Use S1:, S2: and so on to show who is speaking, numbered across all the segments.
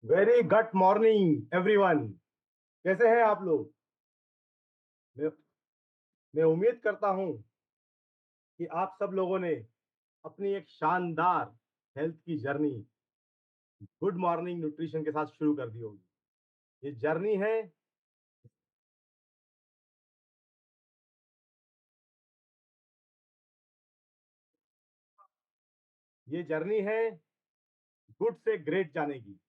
S1: Very good morning everyone. कैसे हैं आप लोग? मैं मैं उम्मीद करता हूं कि आप सब लोगों ने अपनी एक शानदार हेल्थ की जर्नी गुड मॉर्निंग न्यूट्रिशन के साथ शुरू कर दी होगी। ये जर्नी है ये जर्नी है गुड से ग्रेट जाने की,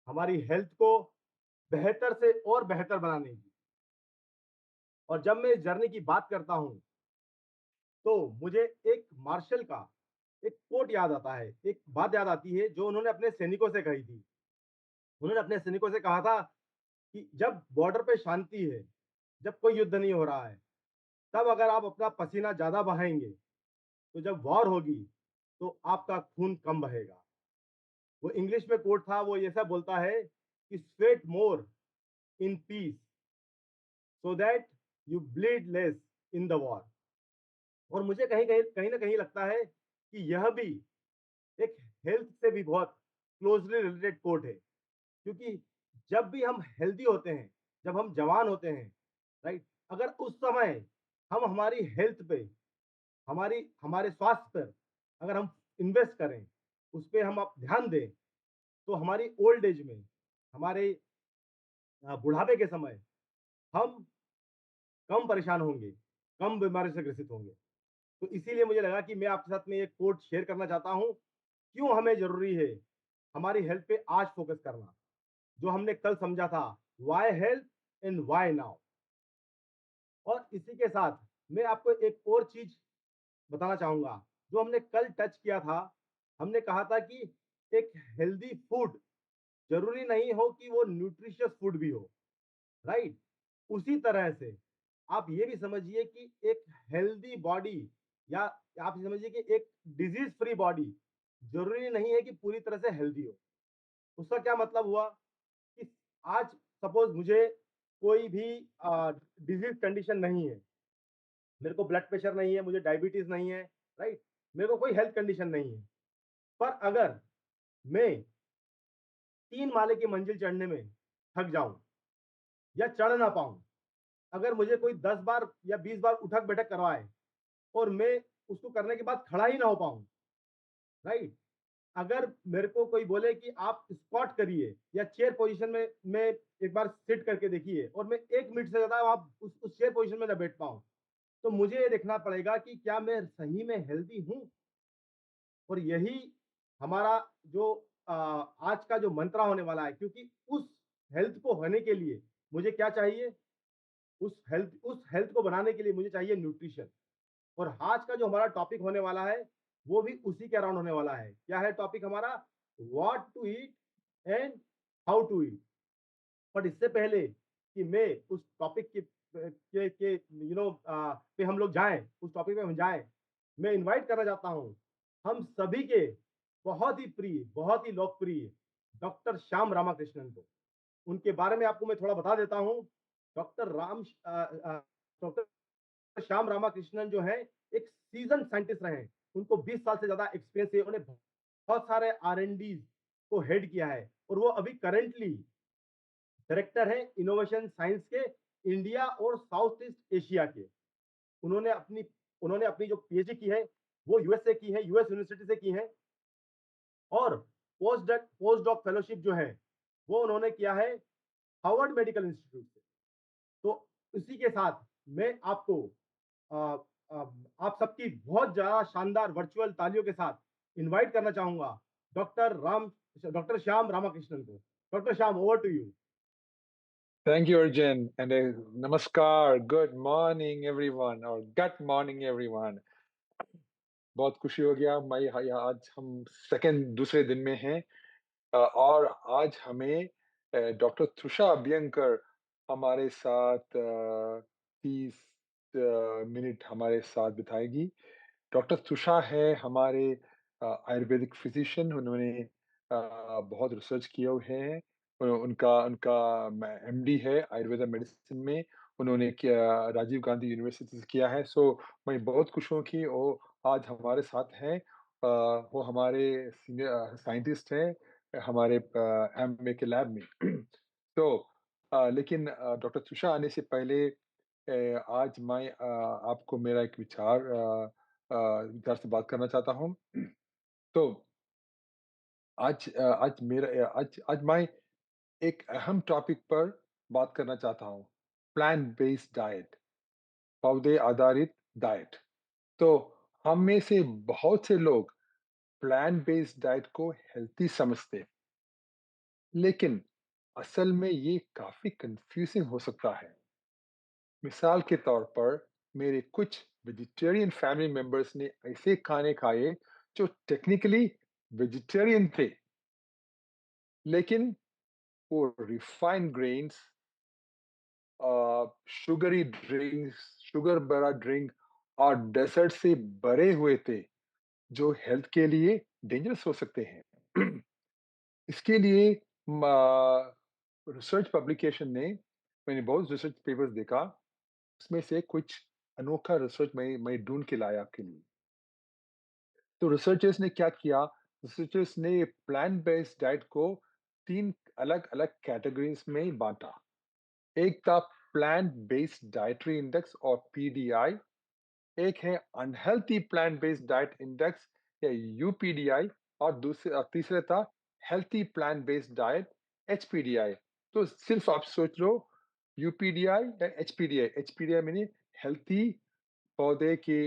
S1: हमारी हेल्थ को बेहतर से और बेहतर बनाने की। और जब मैं इस जर्नी की बात करता हूं तो मुझे एक मार्शल का एक कोट याद आता है, एक बात याद आती है जो उन्होंने अपने सैनिकों से कही थी। उन्होंने अपने सैनिकों से कहा था कि जब बॉर्डर पे शांति है, जब कोई युद्ध नहीं हो रहा है, तब अगर आप अपना पसीना ज्यादा बहाएंगे तो जब वॉर होगी तो आपका खून कम बहेगा। वो इंग्लिश में कोट था, वो ऐसा बोलता है कि sweat more in peace so that you bleed less in the war. और मुझे कहीं कहीं कहीं ना कहीं लगता है कि यह भी एक हेल्थ से भी बहुत क्लोजली रिलेटेड कोट है, क्योंकि जब भी हम हेल्दी होते हैं, जब हम जवान होते हैं, राइट, अगर उस समय हम हमारी हेल्थ पे, हमारी हमारे स्वास्थ्य पर अगर हम इन्वेस्ट करें, उस पर हम आप ध्यान दें, तो हमारी ओल्ड एज में, हमारे बुढ़ापे के समय हम कम परेशान होंगे, कम बीमारी से ग्रसित होंगे। तो इसीलिए मुझे लगा कि मैं आपके साथ में एक कोट शेयर करना चाहता हूं, क्यों हमें जरूरी है हमारी हेल्थ पे आज फोकस करना। जो हमने कल समझा था, why health and why now. और इसी के साथ मैं आपको एक और चीज बताना चाहूंगा जो हमने कल टच किया था। हमने कहा था कि एक हेल्दी फूड जरूरी नहीं हो कि वो न्यूट्रिशियस फूड भी हो, राइट। उसी तरह से आप ये भी समझिए कि एक हेल्दी बॉडी, या आप ये समझिए कि एक डिजीज फ्री बॉडी जरूरी नहीं है कि पूरी तरह से हेल्दी हो। उसका क्या मतलब हुआ कि आज सपोज मुझे कोई भी डिजीज कंडीशन नहीं है, मेरे को ब्लड प्रेशर नहीं है, मुझे डायबिटीज नहीं है, राइट, मेरे को कोई हेल्थ कंडीशन नहीं है, पर अगर मैं 3 माले की मंजिल चढ़ने में थक जाऊं या चढ़ ना पाऊं, अगर मुझे कोई 10 बार या 20 बार उठक बैठक करवाए और मैं उसको करने के बाद खड़ा ही ना हो पाऊं, राइट, अगर मेरे को कोई बोले कि आप स्क्वाट करिए या चेयर पोजीशन में एक बार सिट करके देखिए, और मैं 1 मिनट से ज्यादा वहां उस चेयर पोजीशन में ना बैठ पाऊं, तो मुझे ये देखना पड़ेगा कि क्या मैं सही में हेल्दी हूँ। और यही हमारा जो आज का जो मंत्रा होने वाला है, क्योंकि उस हेल्थ को होने के लिए मुझे क्या चाहिए, उस हेल्थ को बनाने के लिए मुझे चाहिए न्यूट्रिशन। और आज का जो हमारा टॉपिक होने वाला है वो भी उसी के अराउंड होने वाला है। क्या है टॉपिक हमारा? What to eat and how to eat. But इससे पहले कि मैं उस टॉपिक के पे हम लोग जाएं, उस टॉपिक पे हम जाएं, मैं इनवाइट करना चाहता हूं हम सभी के बहुत ही प्रिय, बहुत ही लोकप्रिय डॉक्टर श्याम रामाकृष्णन को। उनके बारे में आपको मैं थोड़ा बता देता हूं। डॉक्टर श्याम रामाकृष्णन जो है एक सीजन साइंटिस्ट रहे हैं। उनको 20 साल से ज्यादा एक्सपीरियंस है, उन्होंने बहुत सारे R&D को हेड किया है, और वो अभी करेंटली डायरेक्टर है इनोवेशन साइंस के इंडिया और साउथ ईस्ट एशिया के। उन्होंने अपनी उन्होंने अपनी जो PhD की है वो यूएस से की है, यूएस यूनिवर्सिटी से की है। और पोस्ट डॉक फेलोशिप जो है वो उन्होंने किया है हार्वर्ड मेडिकल इंस्टीट्यूट से। तो इसी के साथ मैं आपको अ, अ, आप सबकी बहुत ज्यादा शानदार वर्चुअल तालियों के साथ इनवाइट करना चाहूंगा डॉक्टर श्याम रामाकृष्णन को। Doctor Shyam, over to you.
S2: Thank you, Arjun, and namaskar. Good morning, everyone, or good morning, everyone. बहुत खुशी हो गया। मैं आज हम सेकंड दूसरे दिन में हैं और आज हमें डॉक्टर तुषा अभ्यंकर हमारे साथ 30 मिनट हमारे साथ बिताएगी। डॉक्टर तुषा है हमारे आयुर्वेदिक फिजिशियन। उन्होंने बहुत रिसर्च किए हुए हैं। उनका उनका MD है आयुर्वेदा मेडिसिन में। उन्होंने किया राजीव गांधी यूनिवर्सिटी से किया है। सो मैं बहुत खुश हूँ कि वो आज हमारे साथ हैं। वो हमारे सीनियर साइंटिस्ट हैं। हमारे एमबीए के लैब में। तो लेकिन डॉक्टर तुषा आने से पहले आज मैं आपको मेरा एक विचार से बात करना चाहता हूँ। तो आज मैं एक अहम टॉपिक पर बात करना चाहता हूँ, प्लांट बेस्ड डाइट, पौधे आधारित डाइट। तो हम में से बहुत से लोग प्लांट बेस्ड डाइट को हेल्थी समझते हैं, लेकिन असल में ये काफ़ी कन्फ्यूज़िंग हो सकता है। मिसाल के तौर पर मेरे कुछ वेजिटेरियन फैमिली मेंबर्स ने ऐसे खाने खाए जो टेक्निकली वेजिटेरियन थे, लेकिन वो refined grains, sugary drinks, sugar भरा ड्रिंक और डेजर्ट से भरे हुए थे, जो हेल्थ के लिए डेंजरस हो सकते हैं। इसके लिए रिसर्च पब्लिकेशन ने मैंने बहुत रिसर्च पेपर्स देखा, उसमें से कुछ अनोखा रिसर्च मैं ढूंढ के लाया आपके लिए। तो रिसर्चर्स ने क्या किया? रिसर्चर्स ने प्लांट बेस्ड डाइट को 3 अलग-अलग कैटेगरीज़ में बाँटा। एक था प्लांट बेस्ड डाइटरी इंडेक्स और पीडीआई, एक है unhealthy plant based diet index या यूपीडीआई, और तीसरा था हेल्थी प्लांट बेस्ड डाइट एचपीडीआई। तो सिर्फ आप सोच लो, यूपीडीआई या एचपीडीआई। एचपीडीआई माने हेल्थी पौधे की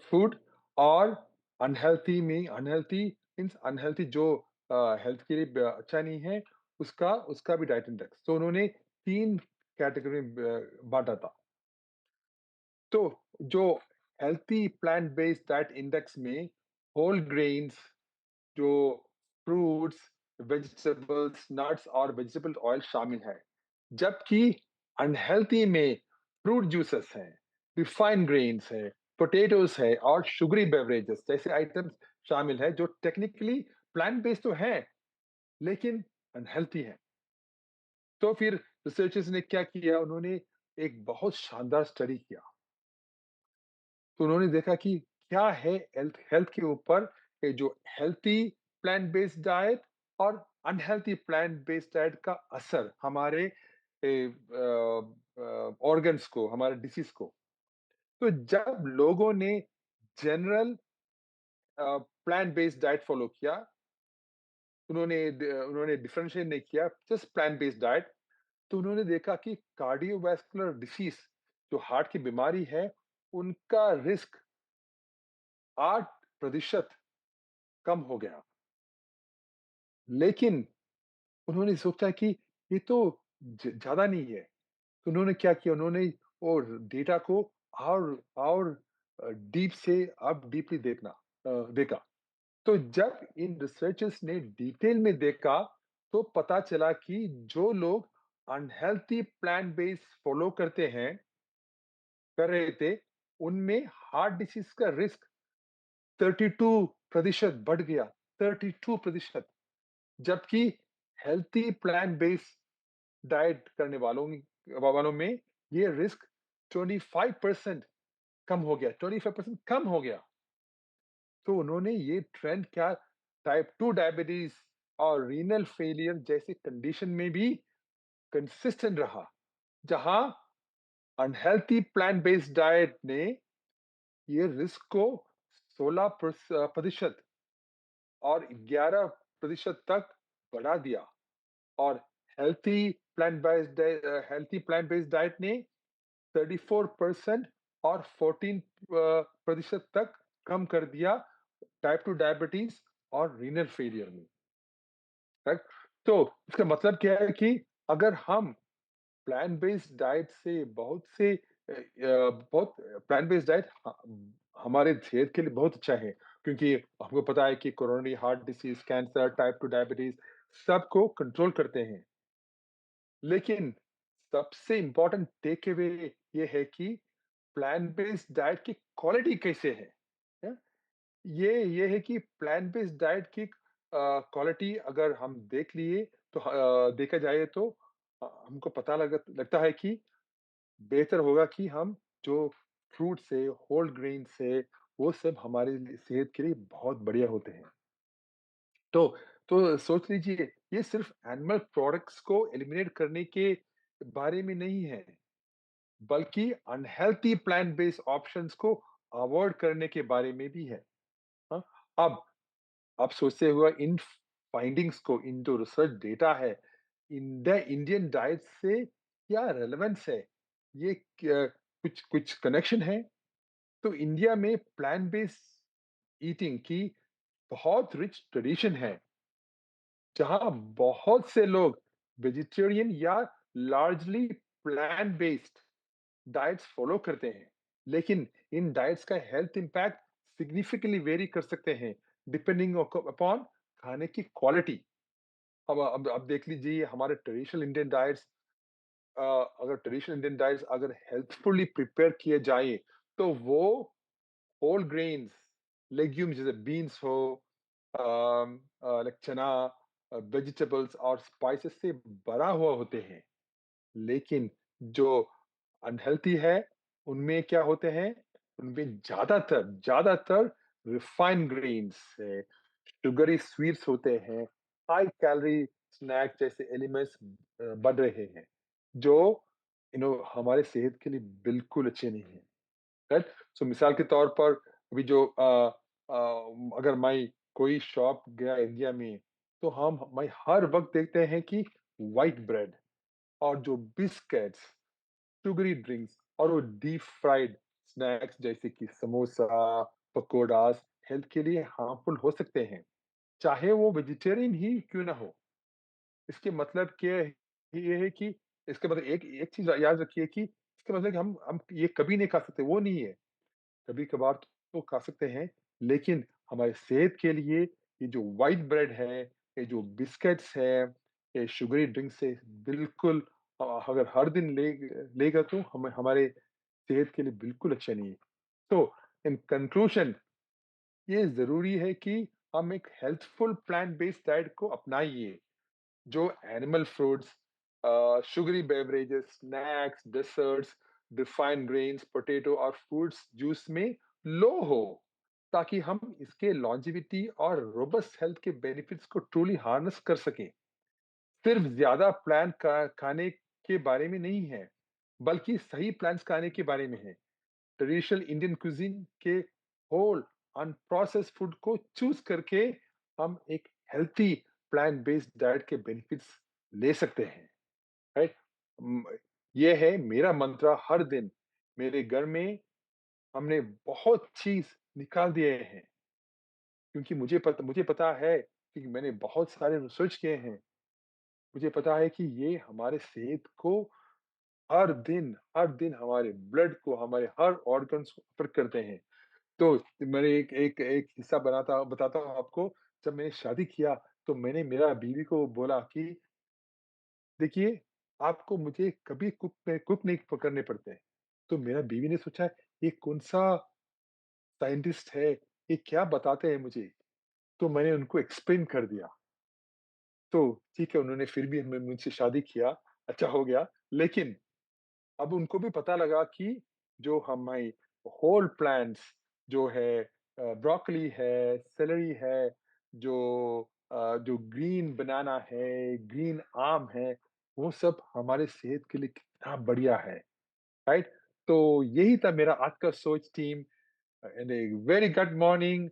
S2: फूड, और अनहेल्थी मीन्स अनहेल्थी जो हेल्थ के लिए अच्छा नहीं है, उसका उसका भी डाइट इंडेक्स। तो उन्होंने 3 कैटेगरी में बाँटा था। तो जो healthy plant based diet index में होल ग्रेन्स, जो फ्रूट्स, वेजिटेबल्स, नट्स और वेजिटेबल ऑयल शामिल है। जबकि अनहेल्थी में फ्रूट जूसेस हैं, रिफाइंड ग्रेन्स है, पोटैटोस है और शुगरी बेवरेजेस जैसे आइटम्स शामिल है, जो टेक्निकली प्लांट बेस्ड तो हैं, लेकिन अनहेल्थी हैं। तो फिर रिसर्चर्स ने क्या किया? उन्होंने एक बहुत शानदार स्टडी किया। तो उन्होंने देखा कि क्या है हेल्थ हेल्थ के ऊपर ये जो हेल्थी प्लांट बेस्ड डाइट और अनहेल्थी प्लांट बेस्ड डाइट का असर हमारे ऑर्गन्स को, हमारे डिसीज को। तो जब लोगों ने general plant based diet follow किया, उन्होंने डिफरेंशिएट नहीं किया, जस्ट प्लांट बेस्ड डाइट, तो उन्होंने देखा कि कार्डियोवास्कुलर डिसीज, जो हार्ट की बीमारी है, उनका रिस्क 8% कम हो गया। लेकिन उन्होंने सोचा कि ये तो ज़्यादा नहीं है। तो उन्होंने क्या किया? उन्होंने वो डेटा को और डीप से अब डीपली देखा। तो जब इन रिसर्चर्स ने डिटेल में देखा, तो पता चला कि जो लोग अनहेल्थी प्लांट बेस्ड फॉलो कर रहे थे, उनमें हार्ट डिसीज का रिस्क 32% बढ़ गया। 32%। जबकि हेल्थी प्लांट बेस्ड डाइट करने वालों में ये रिस्क 25% कम हो गया, 25% कम हो गया। तो उन्होंने ये ट्रेंड क्या, टाइप 2 डायबिटीज और रीनल फेलियर जैसे कंडीशन में भी कंसिस्टेंट रहा, जहां अनहेल्थी प्लांट बेस्ड डाइट ने ये रिस्क को 16% और 11% तक बढ़ा दिया, और हेल्थी प्लांट बेस्ड डाइट ने 34% और 14% तक कम कर दिया टाइप 2 डायबिटीज और रीनल फेलियर में। राइट? तो इसका मतलब क्या है कि अगर हम प्लांट बेस्ड डाइट से बहुत प्लांट बेस्ड डाइट हमारे सेहत के लिए बहुत अच्छा है, क्योंकि हमको पता है कि coronary heart disease, cancer, type 2 diabetes सबको कंट्रोल करते हैं। लेकिन सबसे इम्पोर्टेंट टेक अवे ये है कि प्लांट बेस्ड डाइट की क्वालिटी कैसे है? हैं? ये है कि प्लांट बेस्ड डाइट की क्वालिटी अगर हम देखा जाए तो हमको पता लगता है कि बेहतर होगा कि हम जो फ्रूट से, होल ग्रेन से, वो सब हमारे लिए सेहत के लिए बहुत बढ़िया होते हैं। तो तो सोच लीजिए, ये सिर्फ एनिमल प्रोडक्ट्स को एलिमिनेट करने के बारे में नहीं है, बल्कि अनहेल्थी प्लांट बेस्ड ऑप्शंस को अवॉइड करने के बारे में भी है। हाँ, अब आप सोचते हुए इन फाइंडिंग्स को, इन जो रिसर्च डेटा है, इन द इंडियन डाइट से क्या रेलेवेंस है? ये कुछ कुछ कनेक्शन है? तो इंडिया में प्लांट बेस्ड ईटिंग की बहुत रिच ट्रेडिशन है, जहाँ बहुत से लोग वेजिटेरियन या largely plant based diets follow करते हैं। लेकिन इन डाइट्स का हेल्थ इम्पैक्ट सिग्निफिकेंटली वेरी कर सकते हैं, डिपेंडिंग अपॉन खाने की क्वालिटी। अब देख लीजिए हमारे ट्रेडिशनल इंडियन डाइट्स, अगर ट्रेडिशनल इंडियन डाइट्स अगर हेल्थफुली प्रिपेयर किए जाए, तो वो होल ग्रेन्स, लेग्यूम्स जैसे बीन्स हो, लाइक चना, वेजिटेबल्स और स्पाइसेस से भरा हुआ होते हैं। लेकिन जो अनहेल्थी है, उनमें क्या होते हैं? उनमें ज़्यादातर ज़्यादातर रिफाइंड ग्रेन्स है, शुगरी स्वीट्स होते हैं, हाई कैलोरी स्नैक जैसे एलिमेंट्स बढ़ रहे हैं, जो हमारे सेहत के लिए बिल्कुल अच्छे नहीं हैं, राइट? सो मिसाल के तौर पर अभी जो अगर मैं कोई शॉप गया इंडिया में, तो मैं हर वक़्त देखते हैं कि व्हाइट ब्रेड और जो बिस्किट्स, शुगरी ड्रिंक्स और वो डीप फ्राइड स्नैक्स जैसे कि समोसा, पकोड़ास हेल्थ के लिए हार्मफुल हो सकते हैं, चाहे वो वेजिटेरियन ही क्यों ना हो। इसके मतलब क्या है? ये है कि इसका मतलब एक एक चीज़ याद रखिए कि इसका मतलब कि हम ये कभी नहीं खा सकते, वो नहीं है। कभी-कभार तो खा सकते हैं, लेकिन हमारी सेहत के लिए ये जो व्हाइट ब्रेड है, ये जो बिस्किट्स है, ये शुगरी ड्रिंक्स है, बिल्कुल अगर हर दिन लेगा तो हमारे सेहत के लिए बिल्कुल अच्छा नहीं है। तो इन कंक्लूजन, ये ज़रूरी है कि हम एक हेल्थफुल प्लांट बेस्ड डाइट को अपनाइए, जो animal fruits, sugary beverages, snacks, desserts, refined grains, potato और फ्रूट्स जूस में लो हो, ताकि हम इसके लॉन्जेविटी और रोबस्ट हेल्थ के बेनिफिट्स को ट्रूली हार्नेस कर सकें। सिर्फ ज़्यादा प्लान का खाने के बारे में नहीं है, बल्कि सही प्लान्स खाने के बारे में है। ट्रेडिशनल इंडियन कुज़ीन के होल अनप्रोसेस्ड फूड को चूज़ करके हम एक हेल्थी प्लांट बेस्ड डाइट के बेनिफिट्स ले सकते हैं, राइट? उम, ये है मेरा मंत्र हर दिन। मेरे घर में हमने बहुत चीज़ निकाल दिए हैं, क्योंकि मुझे पता है कि मैंने बहुत सारे रिसर्च किए हैं। मुझे पता है कि ये हमारे सेहत को हर दिन हमारे ब्लड को, हमारे हर ऑर्गन्स को अफ़ेक्ट करते हैं। तो मैंने एक एक एक हिस्सा बताता हूँ आपको। जब मैंने शादी किया, तो मैंने मेरा बीवी को बोला कि देखिए, आपको मुझे कभी कुक नहीं करने पड़ते हैं। तो मेरा बीवी ने सोचा, ये कौन-सा साइंटिस्ट है, ये क्या बताते हैं मुझे? तो मैंने उनको एक्सप्लेन कर दिया। तो ठीक है, उन्होंने फिर भी हमें मुझसे शादी किया, अच्छा हो गया। लेकिन अब उनको भी पता लगा कि जो हमारी होल प्लांट्स जो है, ब्रोकोली है, सेलेरी है, जो ग्रीन बनाना है, ग्रीन आम है, वो सब हमारे सेहत के लिए कितना बढ़िया है, राइट? तो यही था मेरा आज का सोच team, and a very good morning.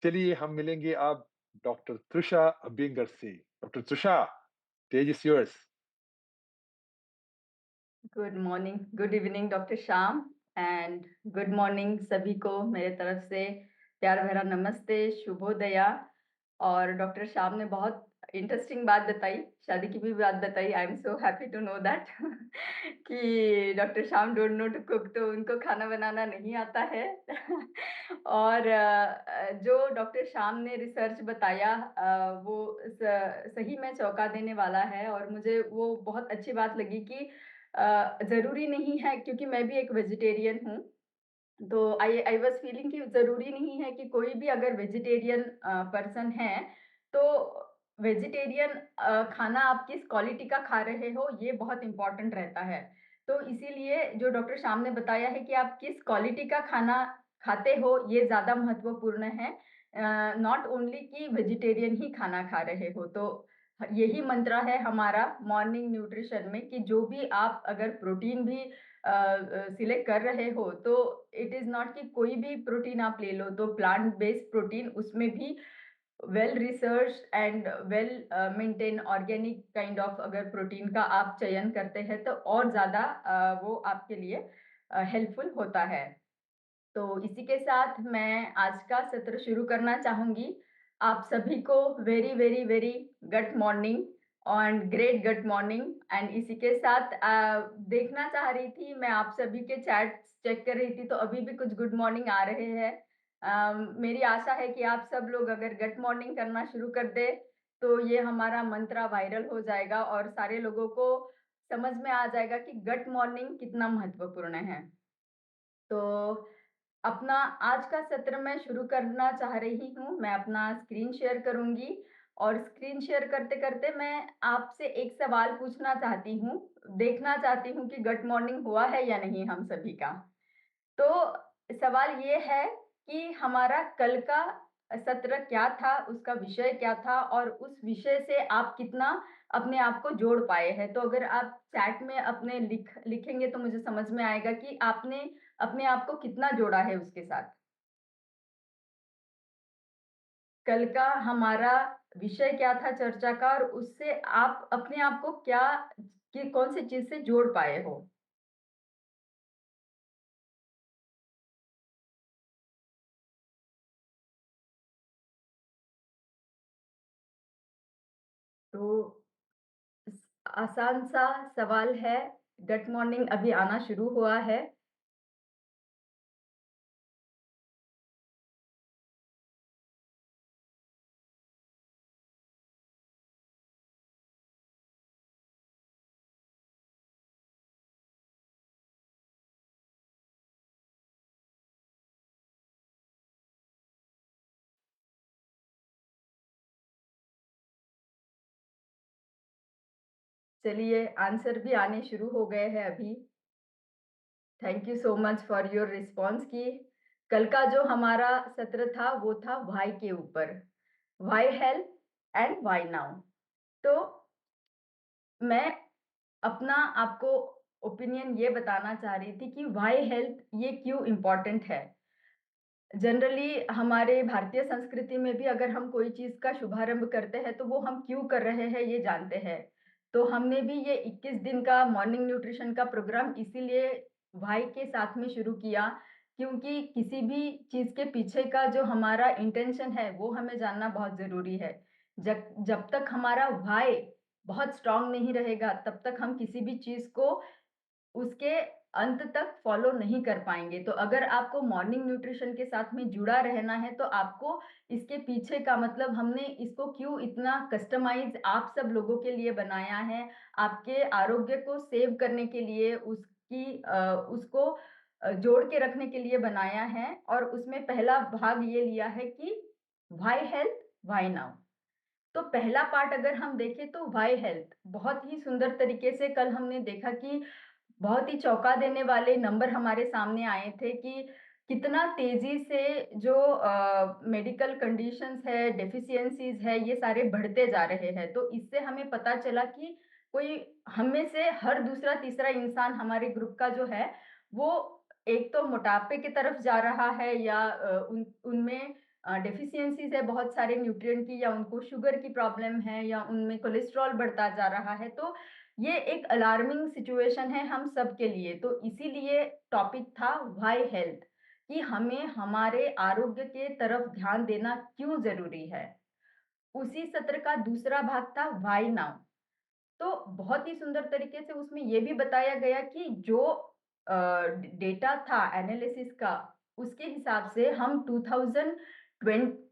S2: चलिए हम मिलेंगे अब डॉक्टर त्रिशा अभ्यंकर से। Doctor Trisha, stage is yours.
S3: Good morning, good evening doctor Shyam and good morning सभी को मेरे तरफ से प्यार भरा नमस्ते, शुभोदया। और डॉक्टर श्याम ने बहुत इंटरेस्टिंग बात बताई, शादी की भी बात बताई। I am so happy to know that कि doctor Shyam don't know to cook, तो उनको खाना बनाना नहीं आता है और जो डॉक्टर श्याम ने रिसर्च बताया वो सही में चौंका देने वाला है। और मुझे वो बहुत अच्छी बात लगी कि ज़रूरी नहीं है, क्योंकि मैं भी एक वेजिटेरियन हूँ, तो आई वाज़ फीलिंग कि ज़रूरी नहीं है कि कोई भी अगर वेजिटेरियन पर्सन है, तो वेजिटेरियन खाना आप किस क्वालिटी का खा रहे हो, ये बहुत इम्पोर्टेंट रहता है। तो इसीलिए जो डॉक्टर श्याम ने बताया है कि आप किस क्वालिटी का खाना खाते हो, ये ज़्यादा महत्वपूर्ण है। नॉट ओनली कि वेजिटेरियन ही खाना खा रहे हो। तो यही मंत्र है हमारा मॉर्निंग न्यूट्रिशन में कि जो भी आप अगर प्रोटीन भी सिलेक्ट कर रहे हो तो इट इज़ नॉट कि कोई भी प्रोटीन आप ले लो, तो प्लांट बेस्ड प्रोटीन उसमें भी well research and well maintain organic kind of अगर प्रोटीन का आप चयन करते हैं तो और ज़्यादा वो आपके लिए हेल्पफुल होता है। तो इसी के साथ मैं आज का सत्र शुरू करना चाहूँगी। आप सभी को very, very, very good morning and great good morning. And इसी के साथ देखना चाह रही थी, मैं आप सभी के चैट्स चेक कर रही थी, तो अभी भी कुछ गुड मॉर्निंग आ रहे हैं। मेरी आशा है कि आप सब लोग अगर गुड मॉर्निंग करना शुरू कर दें, तो ये हमारा मंत्र वायरल हो जाएगा और सारे लोगों को समझ में आ जाएगा कि गुड मॉर्निंग कितना महत्वपूर्ण है। तो अपना आज का सत्र मैं शुरू करना चाह रही हूँ। मैं अपना स्क्रीन शेयर करूँगी और स्क्रीन शेयर करते-करते मैं आपसे एक सवाल पूछना चाहती हूँ। देखना चाहती हूँ कि गुड मॉर्निंग हुआ है या नहीं हम सभी का। तो सवाल ये है कि हमारा कल का सत्र क्या था, उसका विषय क्या था और उस विषय से आप कितना अपने आप को जोड़ पाए हैं। तो अगर आप चैट में अपने लिखेंगे तो मुझे समझ में आएगा कि आपने अपने आप को कितना जोड़ा है उसके साथ। कल का हमारा विषय क्या था चर्चा का और उससे आप अपने आप को क्या कि कौन सी चीज़ से जोड़ पाए हो? तो आसान सा सवाल है, गुड मॉर्निंग अभी आना शुरू हुआ है। चलिए आंसर भी आने शुरू हो गए हैं अभी। Thank you so much for your response की कल का जो हमारा सत्र था वो था व्हाई के ऊपर, why health and why now. तो मैं अपना आपको ओपिनियन ये बताना चाह रही थी कि व्हाई हेल्थ ये क्यों इम्पोर्टेंट है। जनरली हमारे भारतीय संस्कृति में भी अगर हम कोई चीज़ का शुभारंभ करते हैं तो वो हम क्यों कर रहे हैं ये जानते हैं। तो हमने भी ये 21 दिन का मॉर्निंग न्यूट्रिशन का प्रोग्राम इसीलिए व्हाई के साथ में शुरू किया, क्योंकि किसी भी चीज़ के पीछे का जो हमारा इंटेंशन है वो हमें जानना बहुत ज़रूरी है। जब जब तक हमारा व्हाई बहुत स्ट्रॉन्ग नहीं रहेगा तब तक हम किसी भी चीज़ को उसके अंत तक फॉलो नहीं कर पाएँगे। तो अगर आपको मॉर्निंग न्यूट्रिशन के साथ में जुड़ा रहना है, तो आपको इसके पीछे का मतलब हमने इसको क्यों इतना कस्टमाइज़ आप सब लोगों के लिए बनाया है, आपके आरोग्य को सेव करने के लिए उसको जोड़ के रखने के लिए बनाया है और उसमें पहला भाग ये लिया है कि व्हाई हेल्थ, व्हाई नाउ। तो पहला पार्ट अगर हम देखें तो व्हाई हेल्थ बहुत ही सुंदर तरीके से कल हमने देखा कि बहुत ही चौंका देने वाले नंबर हमारे सामने आए थे कि कितना तेज़ी से जो मेडिकल कंडीशंस है, डेफिशिएंसीज़ है, ये सारे बढ़ते जा रहे हैं। तो इससे हमें पता चला कि कोई हम में से हर दूसरा, तीसरा इंसान हमारे ग्रुप का जो है, वो एक तो मोटापे की तरफ जा रहा है या उनमें डेफिशिएंसीज़ है बहुत सारे न्यूट्रिएंट की या उनको शुगर की प्रॉब्लम है या उनमें कोलेस्ट्रॉल बढ़ता जा रहा है। तो ये एक अलार्मिंग सिचुएशन है हम सब के लिए। तो इसीलिए टॉपिक था व्हाई हेल्थ कि हमें हमारे आरोग्य के तरफ ध्यान देना क्यों ज़रूरी है। उसी सत्र का दूसरा भाग था व्हाई नाउ। तो बहुत ही सुंदर तरीके से उसमें ये भी बताया गया कि जो डेटा था एनालिसिस का, उसके हिसाब से हम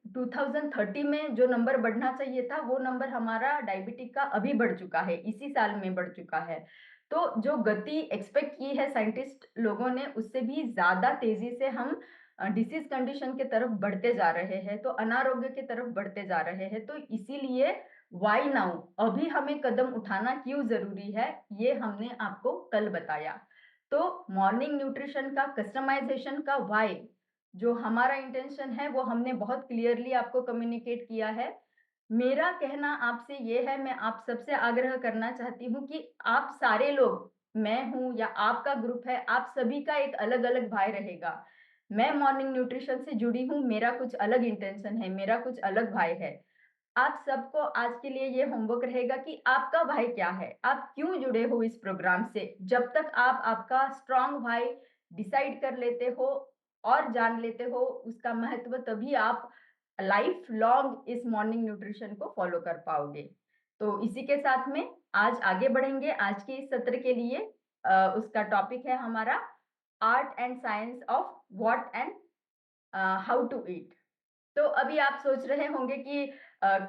S3: 2030 में जो नंबर बढ़ना चाहिए था, वो नंबर हमारा डायबिटिक का अभी बढ़ चुका है, इसी साल में बढ़ चुका है। तो जो गति एक्सपेक्ट की है साइंटिस्ट लोगों ने, उससे भी ज़्यादा तेज़ी से हम डिसीज़ कंडीशन की तरफ बढ़ते जा रहे हैं, तो अनारोग्य की तरफ बढ़ते जा रहे हैं। तो इसीलिए व्हाई नाउ अभी हमें कदम उठाना क्यों ज़रूरी है, ये हमने आपको कल बताया। तो मॉर्निंग न्यूट्रिशन का कस्टमाइज़ेशन का व्हाई जो हमारा इंटेंशन है वो हमने बहुत क्लियरली आपको कम्युनिकेट किया है। मेरा कहना आपसे ये है, मैं आप सबसे आग्रह करना चाहती हूँ कि आप सारे लोग, मैं हूँ या आपका ग्रुप है, आप सभी का एक अलग-अलग भाई रहेगा। मैं मॉर्निंग न्यूट्रिशन से जुड़ी हूँ, मेरा कुछ अलग इंटेंशन है, मेरा कुछ अलग भाई है। आप सबको आज के लिए ये होमवर्क रहेगा कि आपका भाई क्या है? आप क्यों जुड़े हो इस प्रोग्राम से? जब तक आप आपका स्ट्रॉन्ग भाई डिसाइड कर लेते हो और जान लेते हो उसका महत्व, तभी आप लाइफ लॉन्ग इस मॉर्निंग न्यूट्रिशन को फॉलो कर पाओगे। तो इसी के साथ में आज आगे बढ़ेंगे। आज के इस सत्र के लिए उसका टॉपिक है हमारा art and science of what and how to eat. तो अभी आप सोच रहे होंगे कि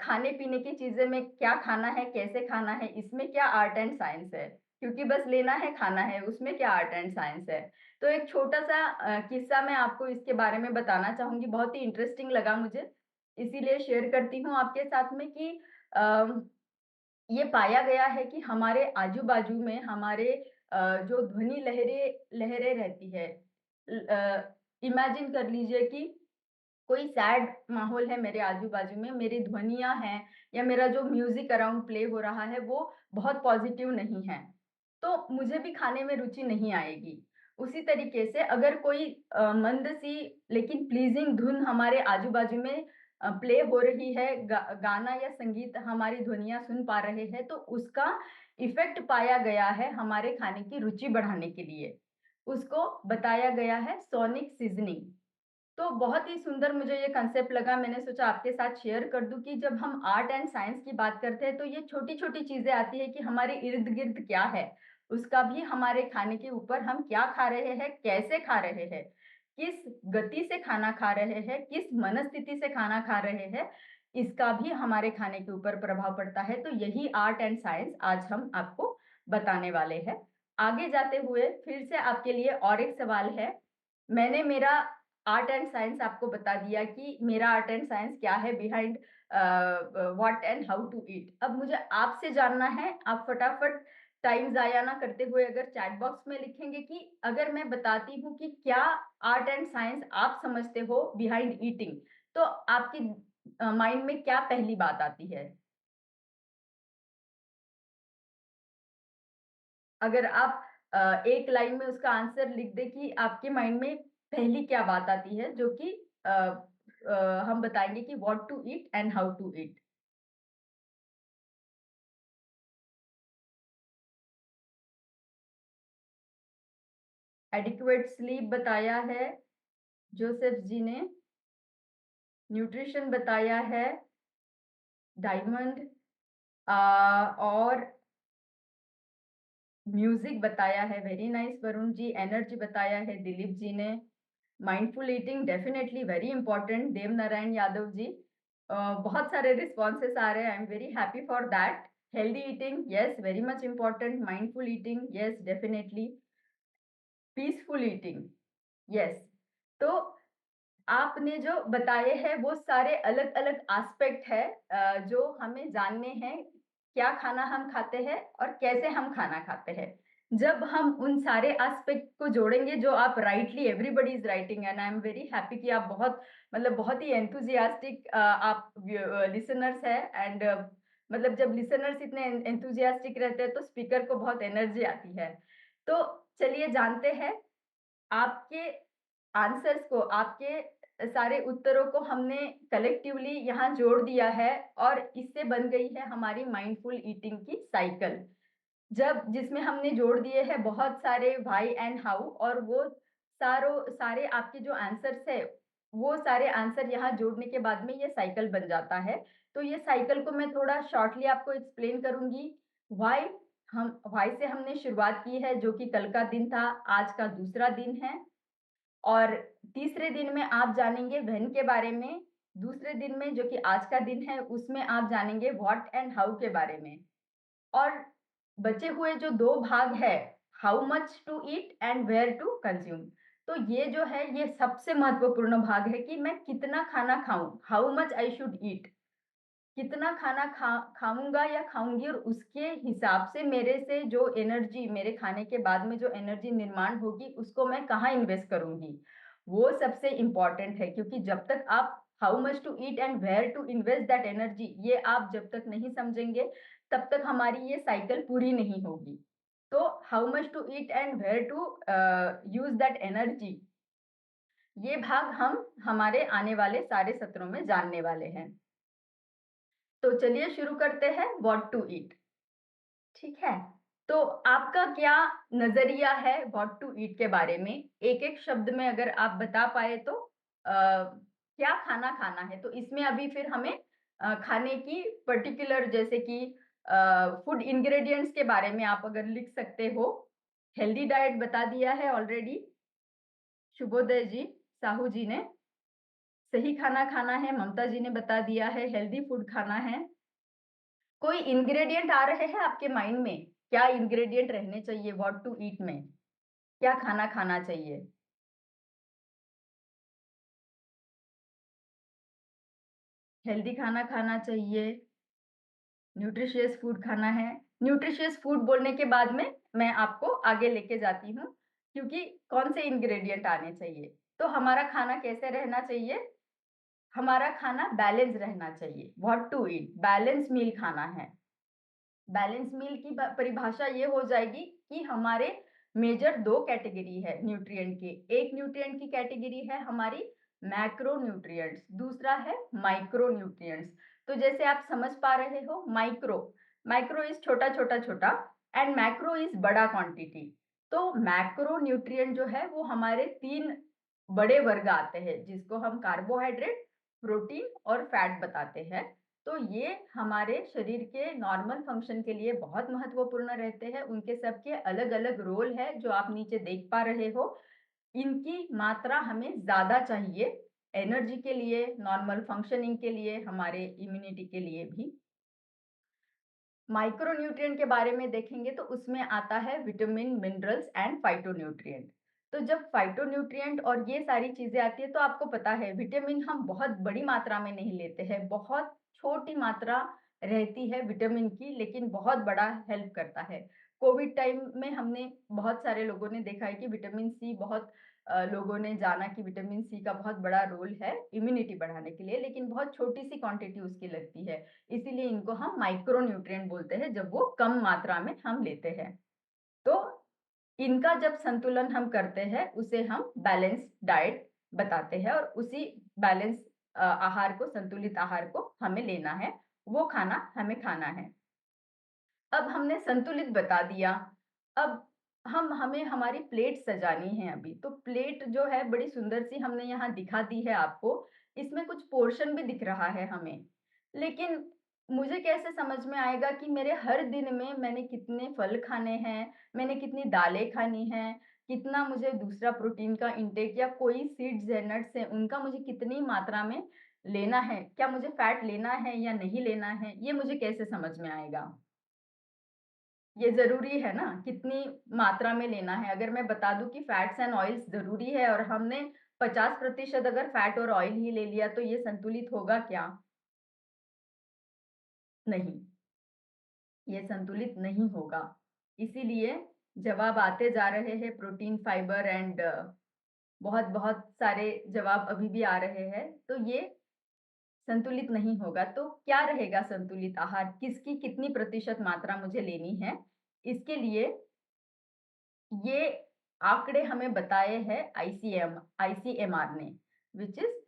S3: खाने-पीने की चीज़ें में क्या खाना है, कैसे खाना है, इसमें क्या आर्ट एंड साइंस है? क्योंकि बस लेना है, खाना है, उसमें क्या आर्ट एंड साइंस है? तो एक छोटा-सा किस्सा मैं आपको इसके बारे में बताना चाहूँगी, बहुत ही इंटरेस्टिंग लगा मुझे, इसीलिए शेयर करती हूँ आपके साथ में कि अ, ये पाया गया है कि हमारे आजू-बाजू में हमारे जो ध्वनि लहरें लहरें रहती है, इमेजिन कर लीजिए कि कोई सैड माहौल है मेरे आजू-बाजू में, मेरी ध्वनियाँ हैं या मेरा जो म्यूज़िक अराउंड प्ले हो रहा है, वो बहुत पॉज़िटिव नहीं है, तो मुझे भी खाने में रुचि नहीं आएगी। उसी तरीके से अगर कोई मंद सी लेकिन प्लीज़िंग धुन हमारे आजू-बाजू में प्ले हो रही है, गाना या संगीत हमारी ध्वनियाँ सुन पा रहे हैं, तो उसका इफ़ेक्ट पाया गया है हमारे खाने की रुचि बढ़ाने के लिए। उसको बताया गया है सोनिक सीज़निंग। तो बहुत ही सुंदर मुझे ये कांसेप्ट लगा, मैंने सोचा आपके साथ शेयर कर दूँ कि जब हम आर्ट एंड साइंस की बात करते हैं, तो ये छोटी-छोटी चीज़ें आती हैं कि हमारे इर्द-गिर्द क्या है, उसका भी हमारे खाने के ऊपर हम क्या खा रहे हैं, कैसे खा रहे हैं, किस गति से खाना खा रहे हैं, किस मनस्थिति से खाना खा रहे हैं, इसका भी हमारे खाने के ऊपर प्रभाव पड़ता है। तो यही आर्ट एंड साइंस आज हम आपको बताने वाले हैं। आगे जाते हुए फिर से आपके लिए और एक सवाल है। मैंने मेरा आर्ट एंड साइंस आपको बता दिया कि मेरा आर्ट एंड साइंस क्या है behind what and how to eat. अब मुझे आपसे जानना है, आप फटाफट टाइम ज़ाया ना करते हुए अगर चैट बॉक्स में लिखेंगे कि अगर मैं बताती हूँ कि क्या आर्ट एंड साइंस आप समझते हो बिहाइंड ईटिंग, तो आपकी माइंड में क्या पहली बात आती है? अगर आप एक लाइन में उसका आंसर लिख दें कि आपके माइंड में पहली क्या बात आती है, जो कि हम बताएँगे कि what to eat and how to eat. Adequate sleep बताया है जोसेफ जी ने, न्यूट्रिशन बताया है डायमंड, और म्यूज़िक बताया है very nice Varun ji, energy बताया है दिलीप जी ने, mindful eating definitely very important Devnarayan Yadav ji. बहुत सारे रिस्पॉन्सेस आ रहे हैं, I am very happy for that. Healthy eating yes very much important, mindful eating yes definitely, peaceful eating yes. तो आपने जो बताए हैं वो सारे अलग-अलग एस्पेक्ट है जो हमें जानने हैं, क्या खाना हम खाते हैं और कैसे हम खाना खाते हैं। जब हम उन सारे एस्पेक्ट को जोड़ेंगे जो आप rightly everybody is writing and I am very happy कि आप बहुत मतलब बहुत ही एंथुसियास्टिक आप लिसनर्स हैं एंड मतलब जब लिसनर्स इतने एंथुसियास्टिक रहते हैं तो स्पीकर को बहुत एनर्जी आती है। तो चलिए जानते हैं आपके आंसर्स को, आपके सारे उत्तरों को हमने कलेक्टिवली यहाँ जोड़ दिया है और इससे बन गई है हमारी माइंडफुल ईटिंग की साइकिल। जब जिसमें हमने जोड़ दिए हैं बहुत सारे व्हाई एंड हाउ और वो सारे आपके जो आंसर्स है, वो सारे आंसर यहाँ जोड़ने के बाद में ये साइकिल बन जाता है। तो ये साइकिल को मैं थोड़ा शॉर्टली आपको एक्सप्लेन करूँगी। व्हाई व्हाई से हमने शुरुआत की है जो कि कल का दिन था, आज का दूसरा दिन है। और तीसरे दिन में आप जानेंगे व्हेन के बारे में, दूसरे दिन में जो कि आज का दिन है उसमें आप जानेंगे व्हाट एंड हाउ के बारे में। और बचे हुए जो 2 भाग है, how much to eat and where to consume. तो ये जो है ये सबसे महत्वपूर्ण भाग है कि मैं कितना खाना खाऊँ, how much I should eat. कितना खाना खाऊँगा या खाऊँगी और उसके हिसाब से मेरे से जो एनर्जी मेरे खाने के बाद में जो एनर्जी निर्माण होगी उसको मैं कहाँ इन्वेस्ट करूँगी। वो सबसे इम्पोर्टेंट है, क्योंकि जब तक आप how much to eat and where to invest that energy, ये आप जब तक नहीं समझेंगे तब तक हमारी ये साइकिल पूरी नहीं होगी। तो how much to eat and where to use that energy, ये भाग हम हमारे आने वाले सारे सत्रों में जानने वाले हैं। तो चलिए शुरू करते हैं व्हाट टू ईट। ठीक है, तो आपका क्या नजरिया है व्हाट टू ईट के बारे में? एक एक शब्द में अगर आप बता पाए तो क्या खाना खाना है, तो इसमें अभी फिर हमें खाने की पर्टिकुलर, जैसे कि फूड इंग्रेडिएंट्स के बारे में आप अगर लिख सकते हो। हेल्दी डाइट बता दिया है ऑलरेडी शुभोदय जी, साहू जी ने। सही खाना खाना है, ममता जी ने बता दिया है, हेल्दी फूड खाना है। कोई इंग्रेडिएंट आ रहे हैं आपके माइंड में? क्या इंग्रेडिएंट रहने चाहिए व्हाट टू ईट में? क्या खाना खाना चाहिए? हेल्दी खाना खाना चाहिए, न्यूट्रिशियस फूड खाना है। न्यूट्रिशियस फूड बोलने के बाद में मैं आपको आगे लेके जाती हूँ, क्योंकि कौन से इंग्रेडिएंट आने चाहिए। तो हमारा खाना कैसे रहना चाहिए? हमारा खाना बैलेंस रहना चाहिए। What to eat, balance meal खाना है। बैलेंस मील की परिभाषा ये हो जाएगी कि हमारे मेजर दो कैटेगरी है न्यूट्रिएंट के। एक न्यूट्रिएंट की कैटेगरी है हमारी मैक्रो न्यूट्रिएंट्स, दूसरा है माइक्रो न्यूट्रिएंट्स। तो जैसे आप समझ पा रहे हो, माइक्रो, माइक्रो इज छोटा छोटा छोटा एंड मैक्रो इज बड़ा क्वांटिटी। तो मैक्रो न्यूट्रिएंट जो है वो हमारे तीन बड़े वर्ग आते हैं, जिसको हम कार्बोहाइड्रेट, प्रोटीन और फैट बताते हैं। तो ये हमारे शरीर के नॉर्मल फंक्शन के लिए बहुत महत्वपूर्ण रहते हैं। उनके सबके अलग-अलग रोल है जो आप नीचे देख पा रहे हो। इनकी मात्रा हमें ज़्यादा चाहिए एनर्जी के लिए, नॉर्मल फंक्शनिंग के लिए, हमारे इम्यूनिटी के लिए भी। माइक्रोन्यूट्रिएंट के बारे में देखेंगे तो उसमें आता है विटामिन, मिनरल्स एंड फाइटोन्यूट्रिएंट। तो जब फाइटोन्यूट्रिएंट और ये सारी चीजें आती है तो आपको पता है विटामिन हम बहुत बड़ी मात्रा में नहीं लेते हैं, बहुत छोटी मात्रा रहती है विटामिन की, लेकिन बहुत बड़ा हेल्प करता है। कोविड टाइम में हमने बहुत सारे लोगों ने देखा है कि विटामिन सी बहुत लोगों ने जाना कि विटामिन सी का बहुत बड़ा रोल है इम्यूनिटी बढ़ाने के लिए, लेकिन बहुत छोटी सी क्वांटिटी उसकी लगती है। इसीलिए इनको हम माइक्रो न्यूट्रिएंट बोलते हैं जब वो कम मात्रा में हम लेते हैं। तो इनका जब संतुलन हम करते हैं उसे हम बैलेंस डाइट बताते हैं, और उसी बैलेंस आहार को, संतुलित आहार को हमें लेना है, वो खाना हमें खाना है। अब हमने संतुलित बता दिया। अब हमें हमारी प्लेट सजानी है अभी। तो प्लेट जो है बड़ी सुंदर सी हमने यहाँ दिखा दी है आपको। इसमें कुछ पोर्शन भी दिख रहा है हमें। लेकिन मुझे कैसे समझ में आएगा कि मेरे हर दिन में मैंने कितने फल खाने हैं, मैंने कितनी दालें खानी हैं, कितना मुझे दूसरा प्रोटीन का इंटेक या कोई सीड्स है, नट्स हैं, उनका मुझे कितनी मात्रा में लेना है, क्या मुझे फैट लेना है या नहीं लेना है, ये मुझे कैसे समझ में आएगा? ये ज़रूरी है ना, कितनी मात्रा में लेना है। अगर मैं बता दूँ कि फैट्स एंड ऑयल्स ज़रूरी है और हमने 50% अगर फैट और ऑयल ही ले लिया, तो ये संतुलित होगा क्या? नहीं, ये संतुलित नहीं होगा। इसीलिए जवाब आते जा रहे हैं प्रोटीन, फाइबर एंड बहुत-बहुत सारे जवाब अभी भी आ रहे हैं, तो ये संतुलित नहीं होगा। तो क्या रहेगा संतुलित आहार? किसकी कितनी प्रतिशत मात्रा मुझे लेनी है? इसके लिए ये आंकड़े हमें बताए हैं आईसीएमआर ने, which is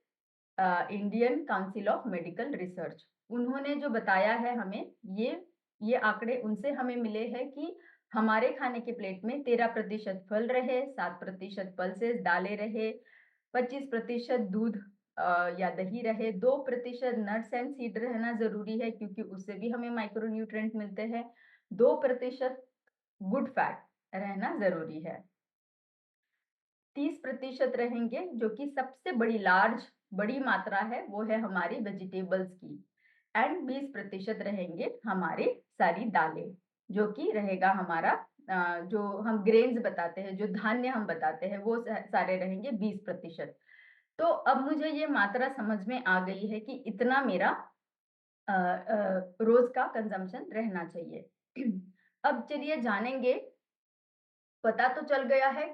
S3: Indian council of medical research. उन्होंने जो बताया है हमें, ये आंकड़े उनसे हमें मिले हैं कि हमारे खाने के प्लेट में 13% फल रहे, 7% पल्सेस दालें रहे, 25% दूध या दही रहे, 2% नट्स एंड सीड रहना जरूरी है क्योंकि उससे भी हमें माइक्रोन्यूट्रिएंट मिलते हैं, 2% गुड फैट रहना जरूरी है, 30% रहेंगे जो कि सबसे बड़ी मात्रा है, वो है हमारी वेजिटेबल्स की, एंड 20% रहेंगे हमारे सारी दालें, जो कि रहेगा हमारा जो हम ग्रेन्स बताते हैं, जो धान्य हम बताते हैं, वो सारे रहेंगे 20%। तो अब मुझे ये मात्रा समझ में आ गई है कि इतना मेरा रोज का कंजम्पशन रहना चाहिए। अब चलिए जानेंगे, पता तो चल गया है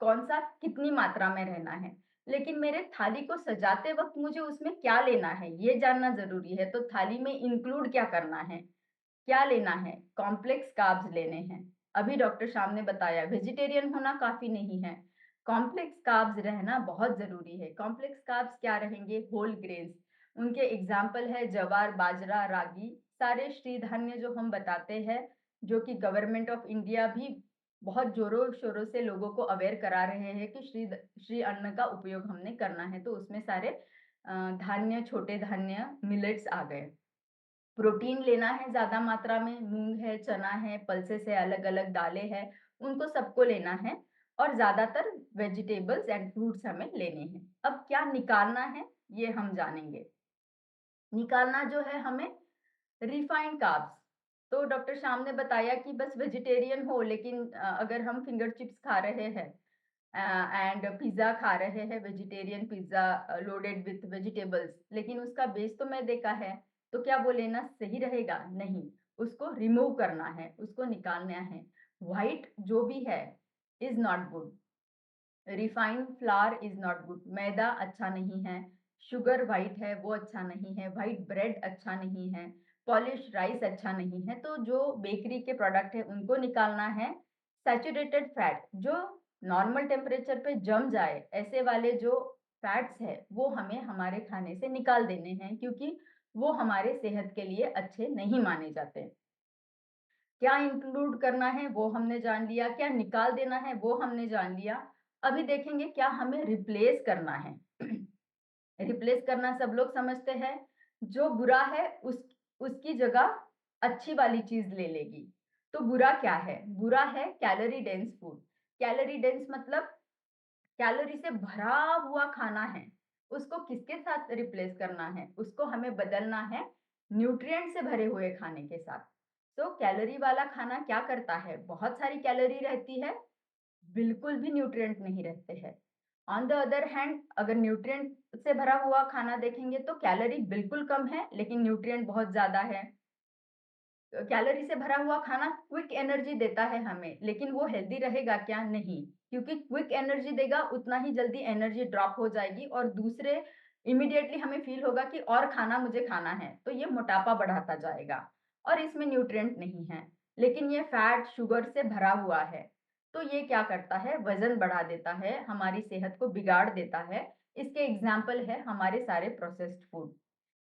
S3: कौन सा कितनी मात्रा में रहना है, लेकिन मेरे थाली को सजाते वक़्त मुझे उसमें क्या लेना है, ये जानना ज़रूरी है। तो थाली में इंक्लूड क्या करना है? क्या लेना है? कॉम्प्लेक्स कार्ब्स लेने हैं। अभी डॉक्टर श्याम ने बताया वेजिटेरियन होना काफ़ी नहीं है, कॉम्प्लेक्स कार्ब्स रहना बहुत ज़रूरी है। कॉम्प्लेक्स कार्ब्स क्या रहेंगे? होल ग्रेन्स, उनके एग्ज़ाम्पल है जवार, बाजरा, रागी, सारे श्रीधान्य जो हम बताते हैं, जो कि गवर्नमेंट ऑफ इंडिया भी बहुत ज़ोरों-शोरों से लोगों को अवेयर करा रहे हैं कि श्री अन्न का उपयोग हमने करना है, तो उसमें सारे धान्य, छोटे धान्य, मिलेट्स आ गए। प्रोटीन लेना है ज़्यादा मात्रा में, मूँग है, चना है, पल्सेस है, अलग-अलग दालें हैं, उनको सबको लेना है और ज़्यादातर वेजिटेबल्स एंड फ्रूट्स हमें लेने हैं। अब क्या निकालना है, ये हम जानेंगे। निकालना जो है हमें रिफाइंड कार्ब्स। तो डॉक्टर श्याम ने बताया कि बस वेजिटेरियन हो लेकिन अगर हम फिंगर चिप्स खा रहे हैं एंड पिज़्ज़ा खा रहे हैं, vegetarian pizza loaded with vegetables, लेकिन उसका बेस तो मैदे का है, तो क्या वो लेना सही रहेगा? नहीं, उसको रिमूव करना है, उसको निकालना है। व्हाइट जो भी है is not good. Refined flour is not good, मैदा अच्छा नहीं है, शुगर व्हाइट है वो अच्छा नहीं है, व्हाइट ब्रेड अच्छा नहीं है, पॉलिश राइस अच्छा नहीं है। तो जो बेकरी के प्रोडक्ट है उनको निकालना है। सैचुरेटेड फैट जो नॉर्मल टेम्परेचर पे जम जाए, ऐसे वाले जो फैट्स है वो हमें हमारे खाने से निकाल देने हैं, क्योंकि वो हमारे सेहत के लिए अच्छे नहीं माने जाते। क्या इंक्लूड करना है वो हमने जान लिया, क्या निकाल देना है वो हमने जान लिया। अभी देखेंगे क्या हमें रिप्लेस करना है। रिप्लेस करना सब लोग समझते हैं, जो बुरा है उसकी जगह अच्छी वाली चीज़ ले लेगी। तो बुरा क्या है? बुरा है calorie dense food. Calorie dense मतलब कैलोरी से भरा हुआ खाना है, उसको किसके साथ रिप्लेस करना है? उसको हमें बदलना है न्यूट्रिएंट से भरे हुए खाने के साथ। तो कैलोरी वाला खाना क्या करता है? बहुत सारी कैलोरी रहती है, बिल्कुल भी न्यूट्रिएंट नहीं रहते हैं। ऑन द अदर हैंड अगर न्यूट्रिएंट से भरा हुआ खाना देखेंगे तो कैलोरी बिल्कुल कम है, लेकिन न्यूट्रिएंट बहुत ज़्यादा है। कैलोरी से भरा हुआ खाना क्विक एनर्जी देता है हमें, लेकिन वो हेल्दी रहेगा क्या? नहीं, क्योंकि क्विक एनर्जी देगा उतना ही जल्दी एनर्जी ड्रॉप हो जाएगी और दूसरे इमीडिएटली हमें फील होगा कि और खाना मुझे खाना है, तो ये मोटापा बढ़ाता जाएगा और इसमें न्यूट्रिएंट नहीं है। लेकिन ये फैट, शुगर से भरा हुआ है, तो ये क्या करता है? वज़न बढ़ा देता है, हमारी सेहत को बिगाड़ देता है। इसके एग्ज़ाम्पल है हमारे सारे प्रोसेस्ड फूड।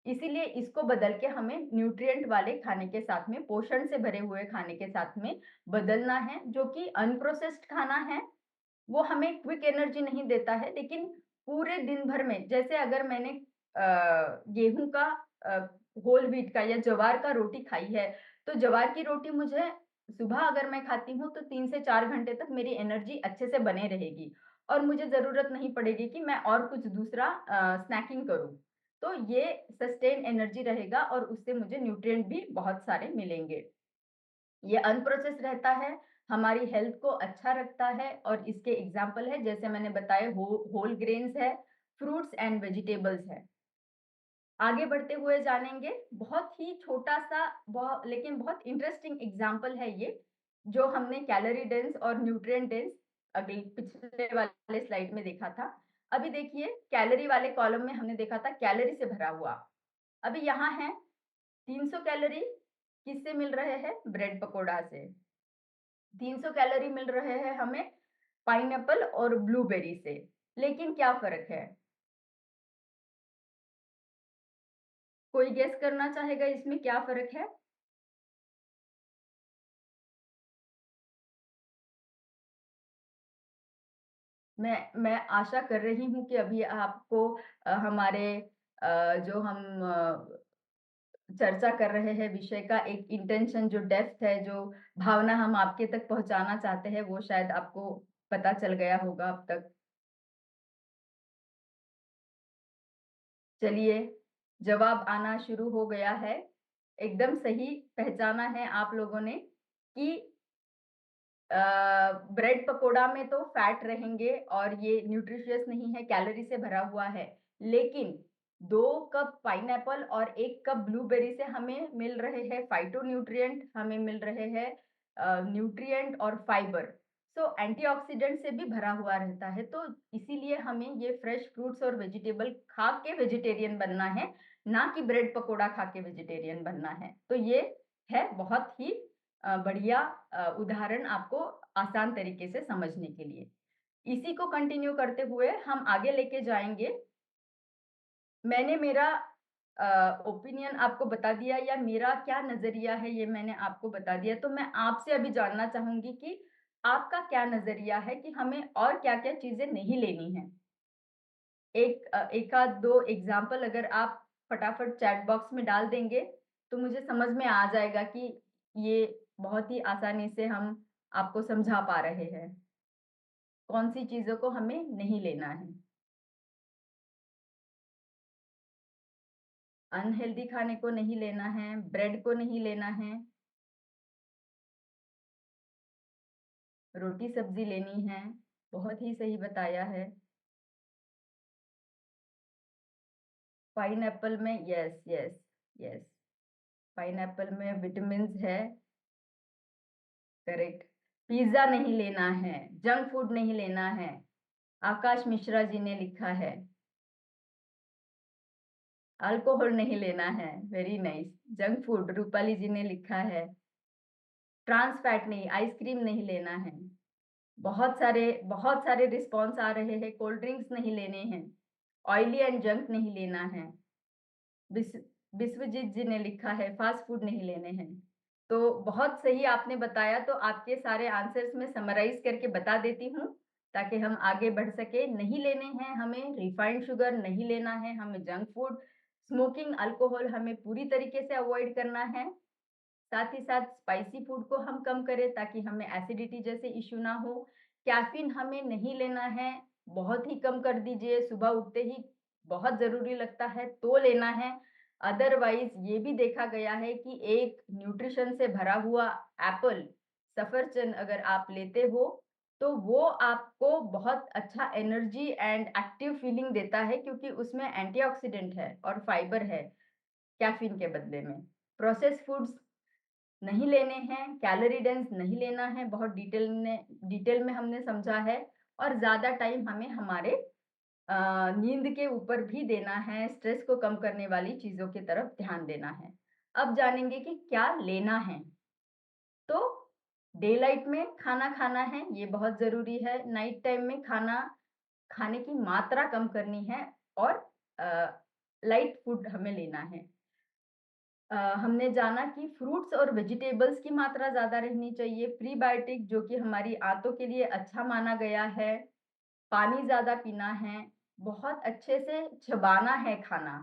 S3: इसीलिए इसको बदल के हमें न्यूट्रिएंट वाले खाने के साथ में, पोषण से भरे हुए खाने के साथ में बदलना है, जो कि अनप्रोसेस्ड खाना है। वो हमें क्विक एनर्जी नहीं देता है, लेकिन पूरे दिन भर में जैसे अगर मैंने गेहूँ का अ, होल व्हीट का या ज्वार का रोटी खाई है, तो ज्वार की रोटी मुझे सुबह अगर मैं खाती हूँ तो 3 से 4 घंटे तक मेरी एनर्जी अच्छे से बने रहेगी और मुझे ज़रूरत नहीं पड़ेगी कि मैं और कुछ दूसरा स्नैकिंग करूँ। तो ये सस्टेन एनर्जी रहेगा और उससे मुझे न्यूट्रिएंट भी बहुत सारे मिलेंगे। ये अनप्रोसेस्ड रहता है, हमारी हेल्थ को अच्छा रखता है और इसके एग्ज़ाम्पल है जैसे मैंने बताया होल ग्रेन्स है, फ्रूट्स एंड वेजिटेबल्स है। आगे बढ़ते हुए जानेंगे, बहुत ही छोटा-सा लेकिन बहुत इंटरेस्टिंग एग्ज़ाम्पल है ये, जो हमने कैलोरी डेंस और न्यूट्रिएंट डेंस अगले पिछले वाले स्लाइड में देखा था। अभी देखिए कैलोरी वाले कॉलम में हमने देखा था कैलोरी से भरा हुआ। अभी यहाँ है 300 कैलोरी किससे मिल रहे हैं? ब्रेड पकोड़ा से। 300 कैलोरी मिल रहे हैं हमें पाइनएप्पल और ब्लूबेरी से। लेकिन क्या फ़र्क है? कोई गेस करना चाहेगा इसमें क्या फ़र्क है? मैं आशा कर रही हूँ कि अभी आपको हमारे जो हम चर्चा कर रहे हैं विषय का एक इंटेंशन जो डेप्थ है, जो भावना हम आपके तक पहुँचाना चाहते हैं, वो शायद आपको पता चल गया होगा अब तक। चलिए, जवाब आना शुरू हो गया है। एकदम सही पहचाना है आप लोगों ने कि अ, ब्रेड पकोड़ा में तो फैट रहेंगे और ये न्यूट्रिशियस नहीं है, कैलोरी से भरा हुआ है। लेकिन 2 कप पाइनएप्पल और 1 कप ब्लूबेरी से हमें मिल रहे हैं फाइटोन्यूट्रिएंट, हमें मिल रहे हैं न्यूट्रिएंट और फाइबर। सो एंटीऑक्सीडेंट से भी भरा हुआ रहता है, तो इसीलिए हमें ये फ्रेश फ्रूट्स और वेजिटेबल खा के वेजिटेरियन बनना है, ना कि ब्रेड पकोड़ा खा के वेजिटेरियन बनना है। तो ये है बहुत ही बढ़िया उदाहरण आपको आसान तरीके से समझने के लिए। इसी को कंटिन्यू करते हुए हम आगे लेके जाएँगे। मैंने मेरा ओपिनियन आपको बता दिया या मेरा क्या नज़रिया है ये मैंने आपको बता दिया, तो मैं आपसे अभी जानना चाहूँगी कि आपका क्या नज़रिया है कि हमें और क्या-क्या चीज़ें नहीं लेनी हैं? एक आध 2 एग्ज़ाम्पल अगर आप फटाफट चैट बॉक्स में डाल देंगे, तो मुझे समझ में आ जाएगा कि ये बहुत ही आसानी से हम आपको समझा पा रहे हैं। कौन-सी चीज़ों को हमें नहीं लेना है। अनहेल्दी खाने को नहीं लेना है, ब्रेड को नहीं लेना है, रोटी-सब्ज़ी लेनी है, बहुत ही सही बताया है। पाइनएप्पल में यस, यस, यस, पाइनएप्पल में विटामिन्स है, करेक्ट। पिज़्ज़ा नहीं लेना है, जंक फूड नहीं लेना है, आकाश मिश्रा जी ने लिखा है। अल्कोहल नहीं लेना है, very nice. Junk food Rupali ji ने लिखा है। ट्रांस फैट नहीं, आइसक्रीम नहीं लेना है। बहुत सारे रिस्पॉन्स आ रहे हैं, कोल्ड ड्रिंक्स नहीं लेने हैं, ऑयली एंड जंक नहीं लेना है। विश्व विश्वजीत जी ने लिखा है फास्ट फूड नहीं लेने हैं। तो बहुत सही आपने बताया, तो आपके सारे आंसर्स मैं समराइज़ करके बता देती हूँ, ताकि हम आगे बढ़ सकें। नहीं लेने हैं हमें रिफाइंड शुगर नहीं लेना है, हमें जंक फूड, स्मोकिंग, अल्कोहल हमें पूरी तरीके से अवॉइड करना है। साथ ही साथ स्पाइसी फूड को हम कम करें ताकि हमें एसिडिटी जैसे इश्यू ना हो। कैफ़ीन हमें नहीं लेना है, बहुत ही कम कर दीजिए, सुबह उठते ही बहुत ज़रूरी लगता है तो लेना है। अदरवाइज़ ये भी देखा गया है कि एक न्यूट्रिशन से भरा हुआ एप्पल, सफरचंद अगर आप लेते हो, तो वो आपको बहुत अच्छा एनर्जी एंड एक्टिव फीलिंग देता है क्योंकि उसमें एंटीऑक्सीडेंट है और फाइबर है, कैफ़ीन के बदले में। प्रोसेस्ड फूड्स नहीं लेने हैं, कैलोरी डेंस नहीं लेना है, बहुत डिटेल में हमने समझा है और ज़्यादा टाइम हमें हमारे नींद के ऊपर भी देना है, स्ट्रेस को कम करने वाली चीज़ों की तरफ ध्यान देना है। अब जानेंगे कि क्या लेना है। तो डे लाइट में खाना खाना है, ये बहुत ज़रूरी है। नाइट टाइम में खाना खाने की मात्रा कम करनी है और अ, लाइट फूड हमें लेना है। हमने जाना कि फ्रूट्स और वेजिटेबल्स की मात्रा ज़्यादा रहनी चाहिए, प्रीबायोटिक जो कि हमारी आंतों के लिए अच्छा माना गया है, पानी ज़्यादा पीना है, बहुत अच्छे से चबाना है खाना,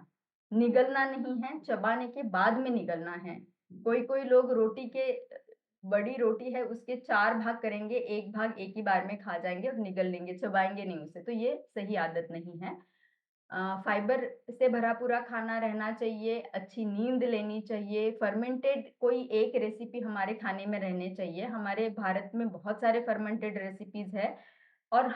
S3: निगलना नहीं है, चबाने के बाद में निगलना है। कोई-कोई लोग रोटी के बड़ी रोटी है उसके 4 भाग करेंगे, 1 भाग एक ही बार में खा जाएँगे और निगल लेंगे, चबाएँगे नहीं उसे, तो ये सही आदत नहीं है। फाइबर से भरा पूरा खाना रहना चाहिए, अच्छी नींद लेनी चाहिए, फर्मेंटेड कोई एक रेसिपी हमारे खाने में रहने चाहिए। हमारे भारत में बहुत सारे फर्मेंटेड रेसिपीज़ हैं और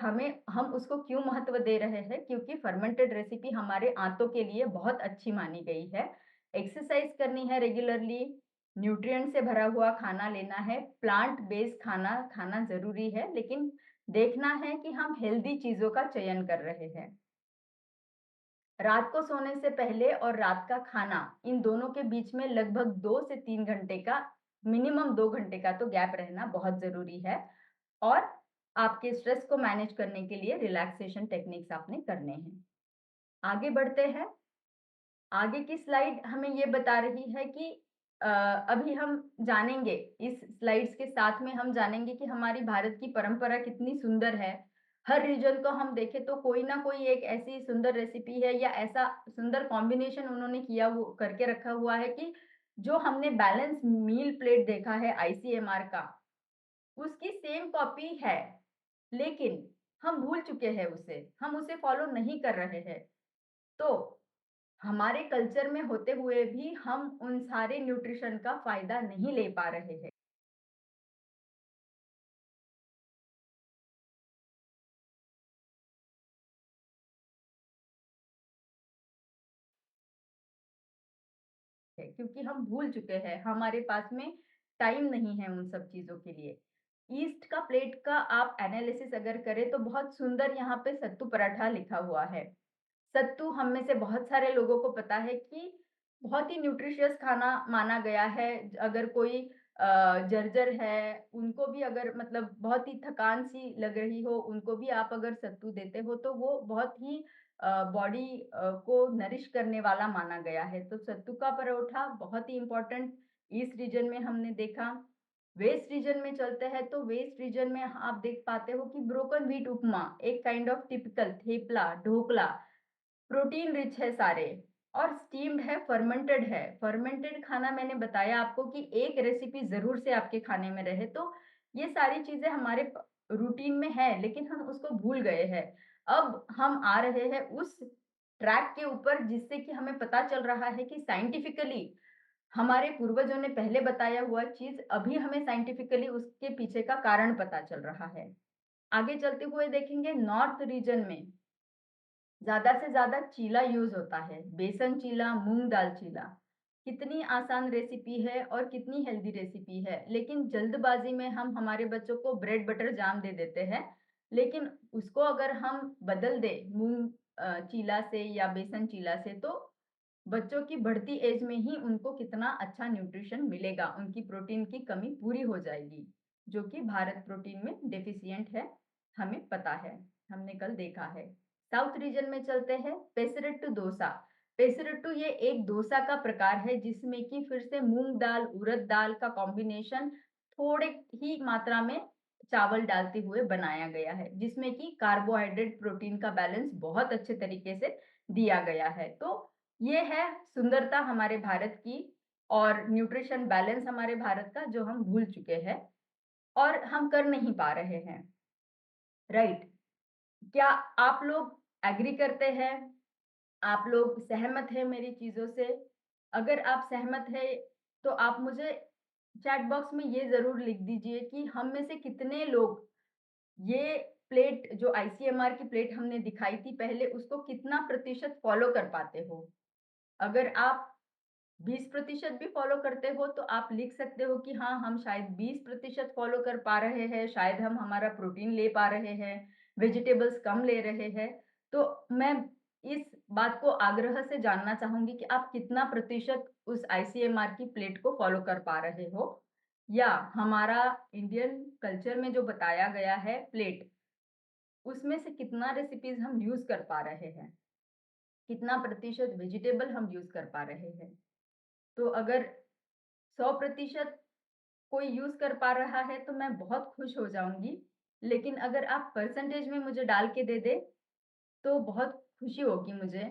S3: हम उसको क्यों महत्व दे रहे हैं? क्योंकि फर्मेंटेड रेसिपी हमारे आंतों के लिए बहुत अच्छी मानी गई है। एक्सरसाइज़ करनी है रेगुलरली, न्यूट्रिएंट से भरा हुआ खाना लेना है, प्लांट बेस्ड खाना खाना ज़रूरी है, लेकिन देखना है कि हम हेल्दी चीज़ों का चयन कर रहे हैं। रात को सोने से पहले और रात का खाना, इन दोनों के बीच में लगभग 2 से 3 घंटे का मिनिमम 2 घंटे का तो गैप रहना बहुत ज़रूरी है और आपके स्ट्रेस को मैनेज करने के लिए रिलैक्सेशन टेक्निक्स आपने करने हैं। आगे बढ़ते हैं। आगे की स्लाइड हमें ये बता रही है कि अभी हम जानेंगे इस स्लाइड्स के साथ में हम जानेंगे कि हमारी भारत की परंपरा कितनी सुंदर है। हर रीजन को हम देखें तो कोई ना कोई एक ऐसी सुंदर रेसिपी है या ऐसा सुंदर कॉम्बिनेशन उन्होंने किया वो करके रखा हुआ है कि जो हमने बैलेंस मील प्लेट देखा है आईसीएमआर का, उसकी सेम कॉपी है, लेकिन हम भूल चुके हैं उसे, हम उसे फॉलो नहीं कर रहे हैं। तो हमारे कल्चर में होते हुए भी हम उन सारे न्यूट्रिशन का फ़ायदा नहीं ले पा रहे हैं। क्योंकि हम भूल चुके हैं, हमारे पास में टाइम नहीं है उन सब चीज़ों के लिए। ईस्ट का प्लेट का आप एनालिसिस अगर करें तो बहुत सुंदर यहाँ पे सत्तू पराठा लिखा हुआ है। सत्तू हम में से बहुत सारे लोगों को पता है कि बहुत ही न्यूट्रिशियस खाना माना गया है। अगर कोई जर्जर है, उनको भी अगर मतलब बहुत ही थकान सी लग रही हो, उनको भी आप अगर सत्तू देते हो तो वो बहुत ही बॉडी को नरिश करने वाला माना गया है। तो सत्तू का परोठा बहुत ही इम्पोर्टेंट ईस्ट रीजन में हमने देखा। वेस्ट रीजन में चलते हैं तो वेस्ट रीजन में आप देख पाते हो कि ब्रोकन व्हीट उपमा एक kind of typical thepla, dhokla, protein rich है सारे और स्टीम्ड है, फर्मेंटेड है। फर्मेंटेड खाना मैंने बताया आपको कि एक रेसिपी ज़रूर से आपके खाने में रहे, तो ये सारी चीज़ें हमारे रूटीन में है, लेकिन हम उसको भूल गए हैं। अब हम आ रहे हैं उस ट्रैक के ऊपर जिससे कि हमें पता चल रहा है कि साइंटिफिकली हमारे पूर्वजों ने पहले बताया हुआ चीज़ अभी हमें साइंटिफिकली उसके पीछे का कारण पता चल रहा है। आगे चलते हुए देखेंगे नॉर्थ रीजन में ज़्यादा से ज़्यादा चीला यूज़ होता है। बेसन चीला, मूँग दाल चीला। कितनी आसान रेसिपी है और कितनी हेल्दी रेसिपी है। लेकिन जल्दबाज़ी में हम हमारे बच्चों को ब्रेड बटर जाम दे देते हैं। लेकिन उसको अगर हम बदल दें मूँग चीला से या बेसन चीला से तो बच्चों की बढ़ती एज में ही उनको कितना अच्छा न्यूट्रिशन मिलेगा। उनकी प्रोटीन की कमी पूरी हो जाएगी, जो कि भारत प्रोटीन में डेफिशिएंट है, हमें पता है। हमने कल देखा है। साउथ रीजन में चलते हैं पेसरेट्टू डोसा। पेसरेट्टू ये एक डोसा का प्रकार है जिसमें कि फिर से मूंग दाल, उड़द दाल का कॉम्बिनेशन थोड़े ही मात्रा में चावल डालते हुए बनाया गया है, जिसमें कि कार्बोहाइड्रेट प्रोटीन का बैलेंस बहुत अच्छे तरीके से दिया गया है। तो ये है सुंदरता हमारे भारत की और न्यूट्रिशन बैलेंस हमारे भारत का जो हम भूल चुके हैं और हम कर नहीं पा रहे हैं। राइट? क्या आप लोग एग्री करते हैं? आप लोग सहमत हैं मेरी चीज़ों से? अगर आप सहमत हैं, तो आप मुझे चैट बॉक्स में ये ज़रूर लिख दीजिए कि हम में से कितने लोग ये प्लेट जो आईसीएमआर की प्लेट हमने दिखाई थी पहले, उसको कितना प्रतिशत फ़ॉलो कर पाते हो? अगर आप 20% भी फ़ॉलो करते हो, तो आप लिख सकते हो कि हाँ, हम शायद 20% फ़ॉलो कर पा रहे हैं, शायद हम हमारा प्रोटीन ले पा रहे हैं, वेजिटेबल्स कम ले रहे हैं। तो मैं इस बात को आग्रह से जानना चाहूँगी कि आप कितना प्रतिशत उस आईसीएमआर की प्लेट को फ़ॉलो कर पा रहे हो? या हमारा इंडियन कल्चर में जो बताया गया है प्लेट, उसमें से कितना रेसिपीज़ हम यूज़ कर पा रहे हैं? कितना प्रतिशत वेजिटेबल हम यूज़ कर पा रहे हैं? तो अगर 100% कोई यूज़ कर पा रहा है तो मैं बहुत खुश हो जाऊँगी। लेकिन अगर आप परसेंटेज में मुझे डाल के दे दें, तो बहुत खुशी होगी मुझे।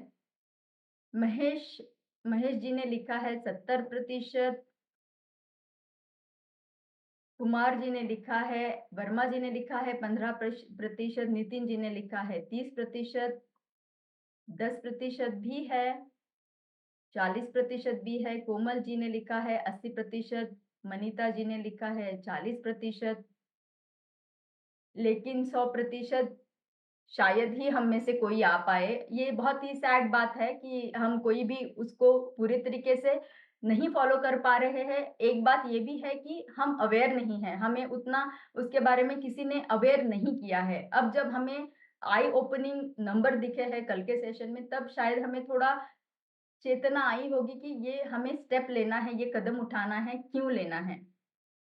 S3: महेश महेश जी ने लिखा है 70%, कुमार जी ने लिखा है, वर्मा जी ने लिखा है 15%, नितिन जी ने लिखा है 30%, 10% भी है, 40% भी है, कोमल जी ने लिखा है 80%, मनीता जी ने लिखा है 40%, लेकिन 100% शायद ही हम में से कोई आ पाए। ये बहुत ही सैड बात है कि हम कोई भी उसको पूरे तरीके से नहीं फ़ॉलो कर पा रहे हैं। एक बात ये भी है कि हम अवेयर नहीं हैं, हमें उतना उसके बारे में किसी ने अवेयर नहीं किया है। अब जब हमें आई ओपनिंग नंबर दिखे हैं कल के सेशन में, तब शायद हमें थोड़ा चेतना आई होगी कि ये हमें स्टेप लेना है, ये कदम उठाना है, क्यों लेना है।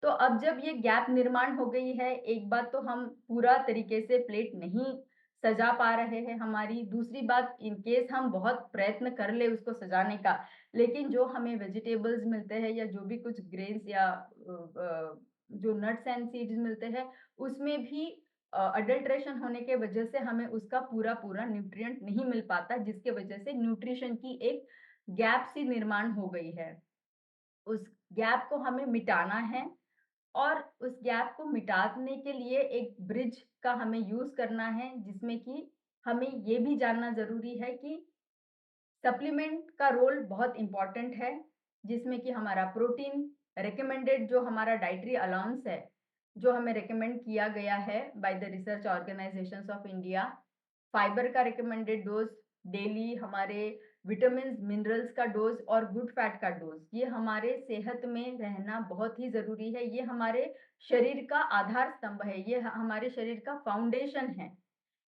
S3: तो अब जब ये गैप निर्माण हो गई है, एक बात तो हम पूरा तरीके से प्लेट नहीं सजा पा रहे हैं हमारी, दूसरी बात इन केस हम बहुत प्रयत्न कर ले उसको सजाने का, लेकिन जो हमें वेजिटेबल्स मिलते हैं या जो भी कुछ ग्रेन्स या जो नट्स एंड सीड्स मिलते हैं, उसमें भी अडल्ट्रेशन होने के वजह से हमें उसका पूरा न्यूट्रिएंट नहीं मिल पाता, जिसके वजह से न्यूट्रिशन की एक गैप सी निर्माण हो गई है। उस गैप को हमें मिटाना है और उस गैप को मिटाने के लिए एक ब्रिज का हमें यूज़ करना है, जिसमें कि हमें ये भी जानना ज़रूरी है कि सप्लीमेंट का रोल बहुत इम्पोर्टेंट है, जिसमें कि हमारा प्रोटीन रिकमेंडेड जो हमारा डाइटरी अलाउंस है, जो हमें रिकमेंड किया गया है by the research organisations of India, fibre का रिकमेंडेड डोज़ डेली हमारे विटामिन्स, मिनरल्स का डोज़ और गुड फैट का डोज़, ये हमारे सेहत में रहना बहुत ही ज़रूरी है। ये हमारे शरीर का आधार स्तंभ है, ये हमारे शरीर का फाउंडेशन है।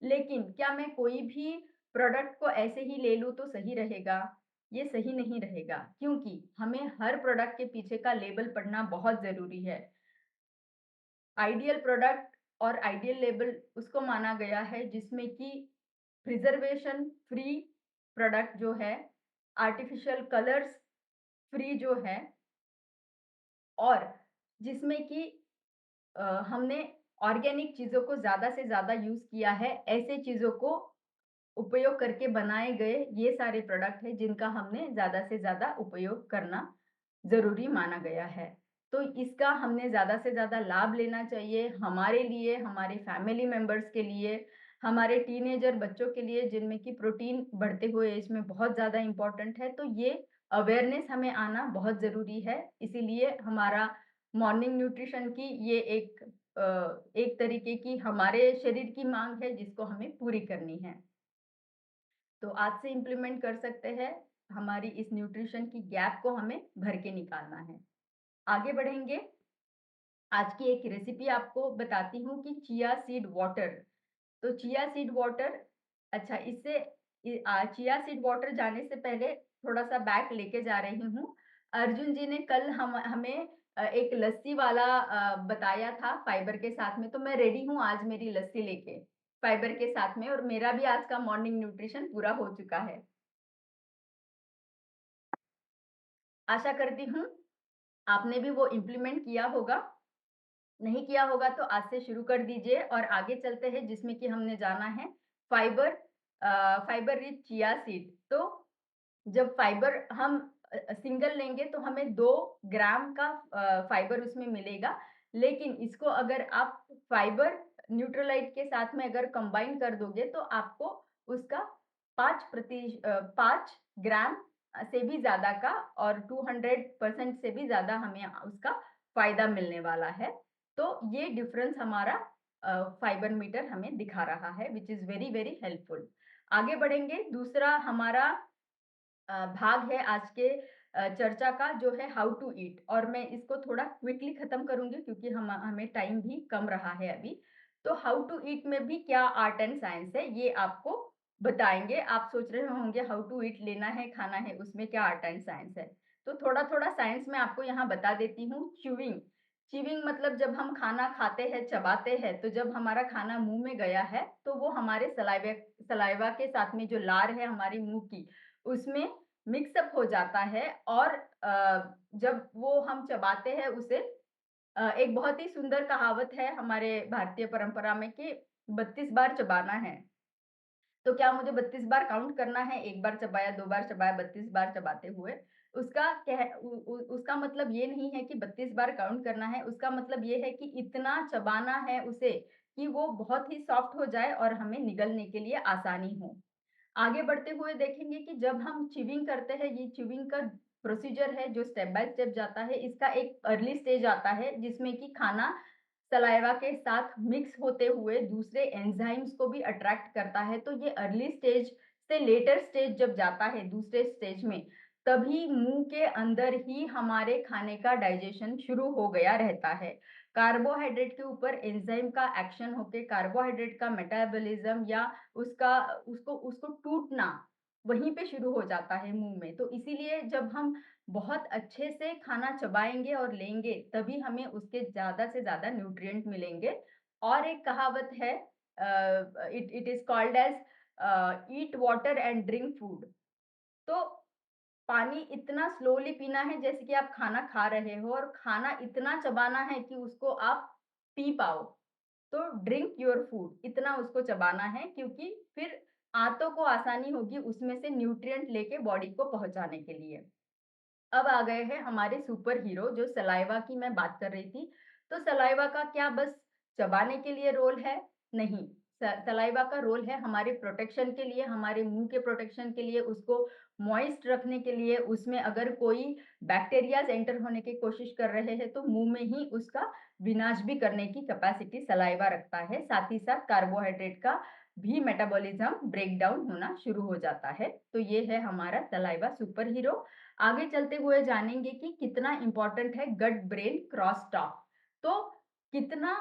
S3: लेकिन क्या मैं कोई भी प्रोडक्ट को ऐसे ही ले लूँ तो सही रहेगा? ये सही नहीं रहेगा, क्योंकि हमें हर प्रोडक्ट के पीछे का लेबल पढ़ना बहुत ज़रूरी है। आइडियल प्रोडक्ट और आइडियल लेबल उसको माना गया है जिसमें कि प्रिजर्वेशन फ्री प्रोडक्ट जो है, आर्टिफिशियल कलर्स फ्री जो है, और जिसमें कि हमने ऑर्गेनिक चीज़ों को ज़्यादा से ज़्यादा यूज़ किया है, ऐसे चीज़ों को उपयोग करके बनाए गए ये सारे प्रोडक्ट हैं जिनका हमने ज़्यादा से ज़्यादा उपयोग करना ज़रूरी माना गया है। तो इसका हमने ज़्यादा से ज़्यादा लाभ लेना चाहिए हमारे लिए, हमारे फैमिली मेंबर्स के लिए, हमारे टीनेजर बच्चों के लिए जिनमें कि प्रोटीन बढ़ते हुए एज में बहुत ज़्यादा इम्पोर्टेंट है। तो ये अवेयरनेस हमें आना बहुत ज़रूरी है। इसीलिए हमारा मॉर्निंग न्यूट्रिशन की ये एक तरीके की हमारे शरीर की माँग है जिसको हमें पूरी करनी है। तो आज से इम्प्लीमेंट कर सकते हैं, हमारी इस न्यूट्रिशन की गैप को हमें भर के निकालना है। आगे बढ़ेंगे, आज की एक रेसिपी आपको बताती हूँ कि चिया सीड वाटर। तो चिया सीड वाटर, अच्छा इससे चिया सीड वाटर जाने से पहले थोड़ा-सा बैक लेके जा रही हूँ। अर्जुन जी ने कल हमें एक लस्सी वाला बताया था फाइबर के साथ में, तो मैं रेडी हूँ आज मेरी लस्सी लेके, फाइबर के साथ में, और मेरा भी आज का मॉर्निंग न्यूट्रिशन पूरा हो चुका है। आशा करती हूँ आपने भी वो इम्प्लीमेंट किया होगा। नहीं किया होगा तो आज से शुरू कर दीजिए और आगे चलते हैं जिसमें कि हमने जाना है fibre, fibre rich chia seed. तो जब फाइबर हम सिंगल लेंगे तो हमें 2 ग्राम का फाइबर उसमें मिलेगा। लेकिन इसको अगर आप फाइबर न्यूट्रलाइट के साथ में अगर कंबाइन कर दोगे तो आपको उसका 5 ग्राम से भी ज़्यादा का और 200% से भी ज़्यादा हमें उसका फ़ायदा मिलने वाला है। तो ये डिफरेंस हमारा फाइबर मीटर हमें दिखा रहा है, which is very, very helpful. आगे बढ़ेंगे, दूसरा हमारा भाग है आज के चर्चा का, जो है हाउ टू ईट, और मैं इसको थोड़ा क्विकली खत्म करूँगी क्योंकि हमें टाइम भी कम रहा है अभी। तो हाउ टू ईट में भी क्या आर्ट एंड साइंस है ये आपको बताएँगे। आप सोच रहे होंगे हाउ टू ईट लेना है, खाना है, उसमें क्या आर्ट एंड साइंस है। तो थोड़ा-थोड़ा साइंस मैं आपको यहाँ बता देती हूँ। च्यूइंग, च्यूइंग मतलब जब हम खाना खाते हैं, चबाते हैं, तो जब हमारा खाना मुँह में गया है, तो वो हमारे सलाइवा के साथ में जो लार है हमारी मुँह की, उसमें मिक्सअप हो जाता है, और जब वो हम चबाते हैं उसे, एक बहुत ही सुंदर कहावत है हमारे भारतीय परंपरा में कि 32 बार चबाना है। तो क्या मुझे 32 बार काउंट करना है? 1 बार चबाया, 2 बार चबाया, 32 बार चबाते हुए? उसका उसका मतलब ये नहीं है कि 32 बार काउंट करना है, उसका मतलब ये है कि इतना चबाना है उसे कि वो बहुत ही सॉफ्ट हो जाए और हमें निगलने के लिए आसानी हो। आगे बढ़ते हुए देखेंगे कि जब हम च्यूइंग करते हैं, ये च्यूइंग का प्रोसीजर है जो स्टेप बाय स्टेप जाता है। इसका एक अर्ली स्टेज आता है जिसमें कि खाना सलाइवा के साथ मिक्स होते हुए दूसरे एंजाइम्स को भी अट्रैक्ट करता है। तो ये अर्ली स्टेज से लेटर स्टेज जब जाता है दूसरे स्टेज में, तभी मुँह के अंदर ही हमारे खाने का डाइजेशन शुरू हो गया रहता है। कार्बोहाइड्रेट के ऊपर एंजाइम का एक्शन होके कार्बोहाइड्रेट का मेटाबॉलिज्म या उसका उसको उसको टूटना वहीं पे शुरू हो जाता है मुँह में। तो इसीलिए जब हम बहुत अच्छे से खाना चबाएँगे और लेंगे, तभी हमें उसके ज़्यादा से ज़्यादा न्यूट्रिएंट मिलेंगे। और एक कहावत है, it it is called as eat water and drink food. तो पानी इतना स्लोली पीना है जैसे कि आप खाना खा रहे हो, और खाना इतना चबाना है कि उसको आप पी पाओ। तो ड्रिंक योर फूड, इतना उसको चबाना है, क्योंकि फिर आंतों को आसानी होगी उसमें से न्यूट्रिएंट लेके बॉडी को पहुँचाने के लिए। अब आ गए हैं हमारे सुपर हीरो, जो सलाइवा की मैं बात कर रही थी। तो सलाइवा का क्या बस चबाने के लिए रोल है? नहीं। सलाइवा का रोल है हमारे प्रोटेक्शन के लिए, हमारे मुँह के प्रोटेक्शन के लिए, उसको मॉइस्ट रखने के लिए। उसमें अगर कोई बैक्टीरियाज़ एंटर होने की कोशिश कर रहे हैं, तो मुँह में ही उसका विनाश भी करने की कैपेसिटी सलाइवा रखता है। साथ ही साथ कार्बोहाइड्रेट का भी मेटाबॉलिज्म ब्रेक डाउन होना शुरू हो जाता है। तो ये है हमारा सलाइवा सुपर हीरो। आगे चलते हुए जानेंगे कि कितना इम्पोर्टेंट है गट ब्रेन क्रॉस टॉक। तो कितना,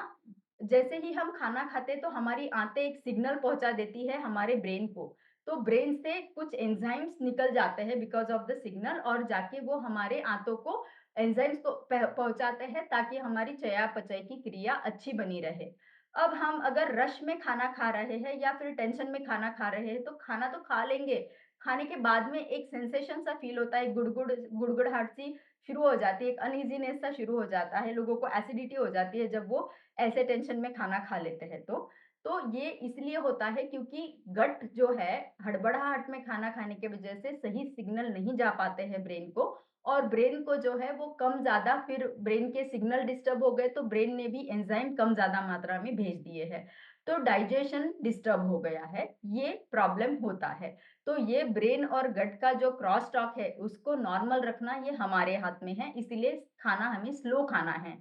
S3: जैसे ही हम खाना खाते तो हमारी आंतें एक सिग्नल पहुंचा देती है हमारे ब्रेन को, तो ब्रेन से कुछ एंजाइम्स निकल जाते हैं बिकॉज ऑफ द सिग्नल, और जाके वो हमारे आंतों को एंजाइम्स को पहुंचाते हैं ताकि हमारी चयापचय की क्रिया अच्छी बनी रहे। अब हम अगर रश में खाना खा रहे हैं या फिर टेंशन में खाना खा रहे हैं तो खाना तो खा लेंगे, खाने के बाद में एक सेंसेशन सा फील होता है, गुड़गुड़ाहट सी शुरू हो जाती है, एक अनइजीनेस सा शुरू हो जाता है, लोगों को एसिडिटी हो जाती है जब वो ऐसे टेंशन में खाना खा लेते हैं। तो ये इसलिए होता है क्योंकि गट जो है हड़बड़ाहट में खाना खाने की वजह से सही सिग्नल नहीं जा पाते हैं ब्रेन को, और ब्रेन को जो है वो कम ज्यादा, फिर ब्रेन के सिग्नल डिस्टर्ब हो गए तो ब्रेन ने भी एंजाइम कम ज्यादा मात्रा में भेज दिए हैं, तो डाइजेशन डिस्टर्ब हो गया है, ये प्रॉब्लम होता है। तो ये ब्रेन और गट का जो क्रॉस टॉक है उसको नॉर्मल रखना ये हमारे हाथ में है, इसीलिए खाना हमें स्लो खाना है।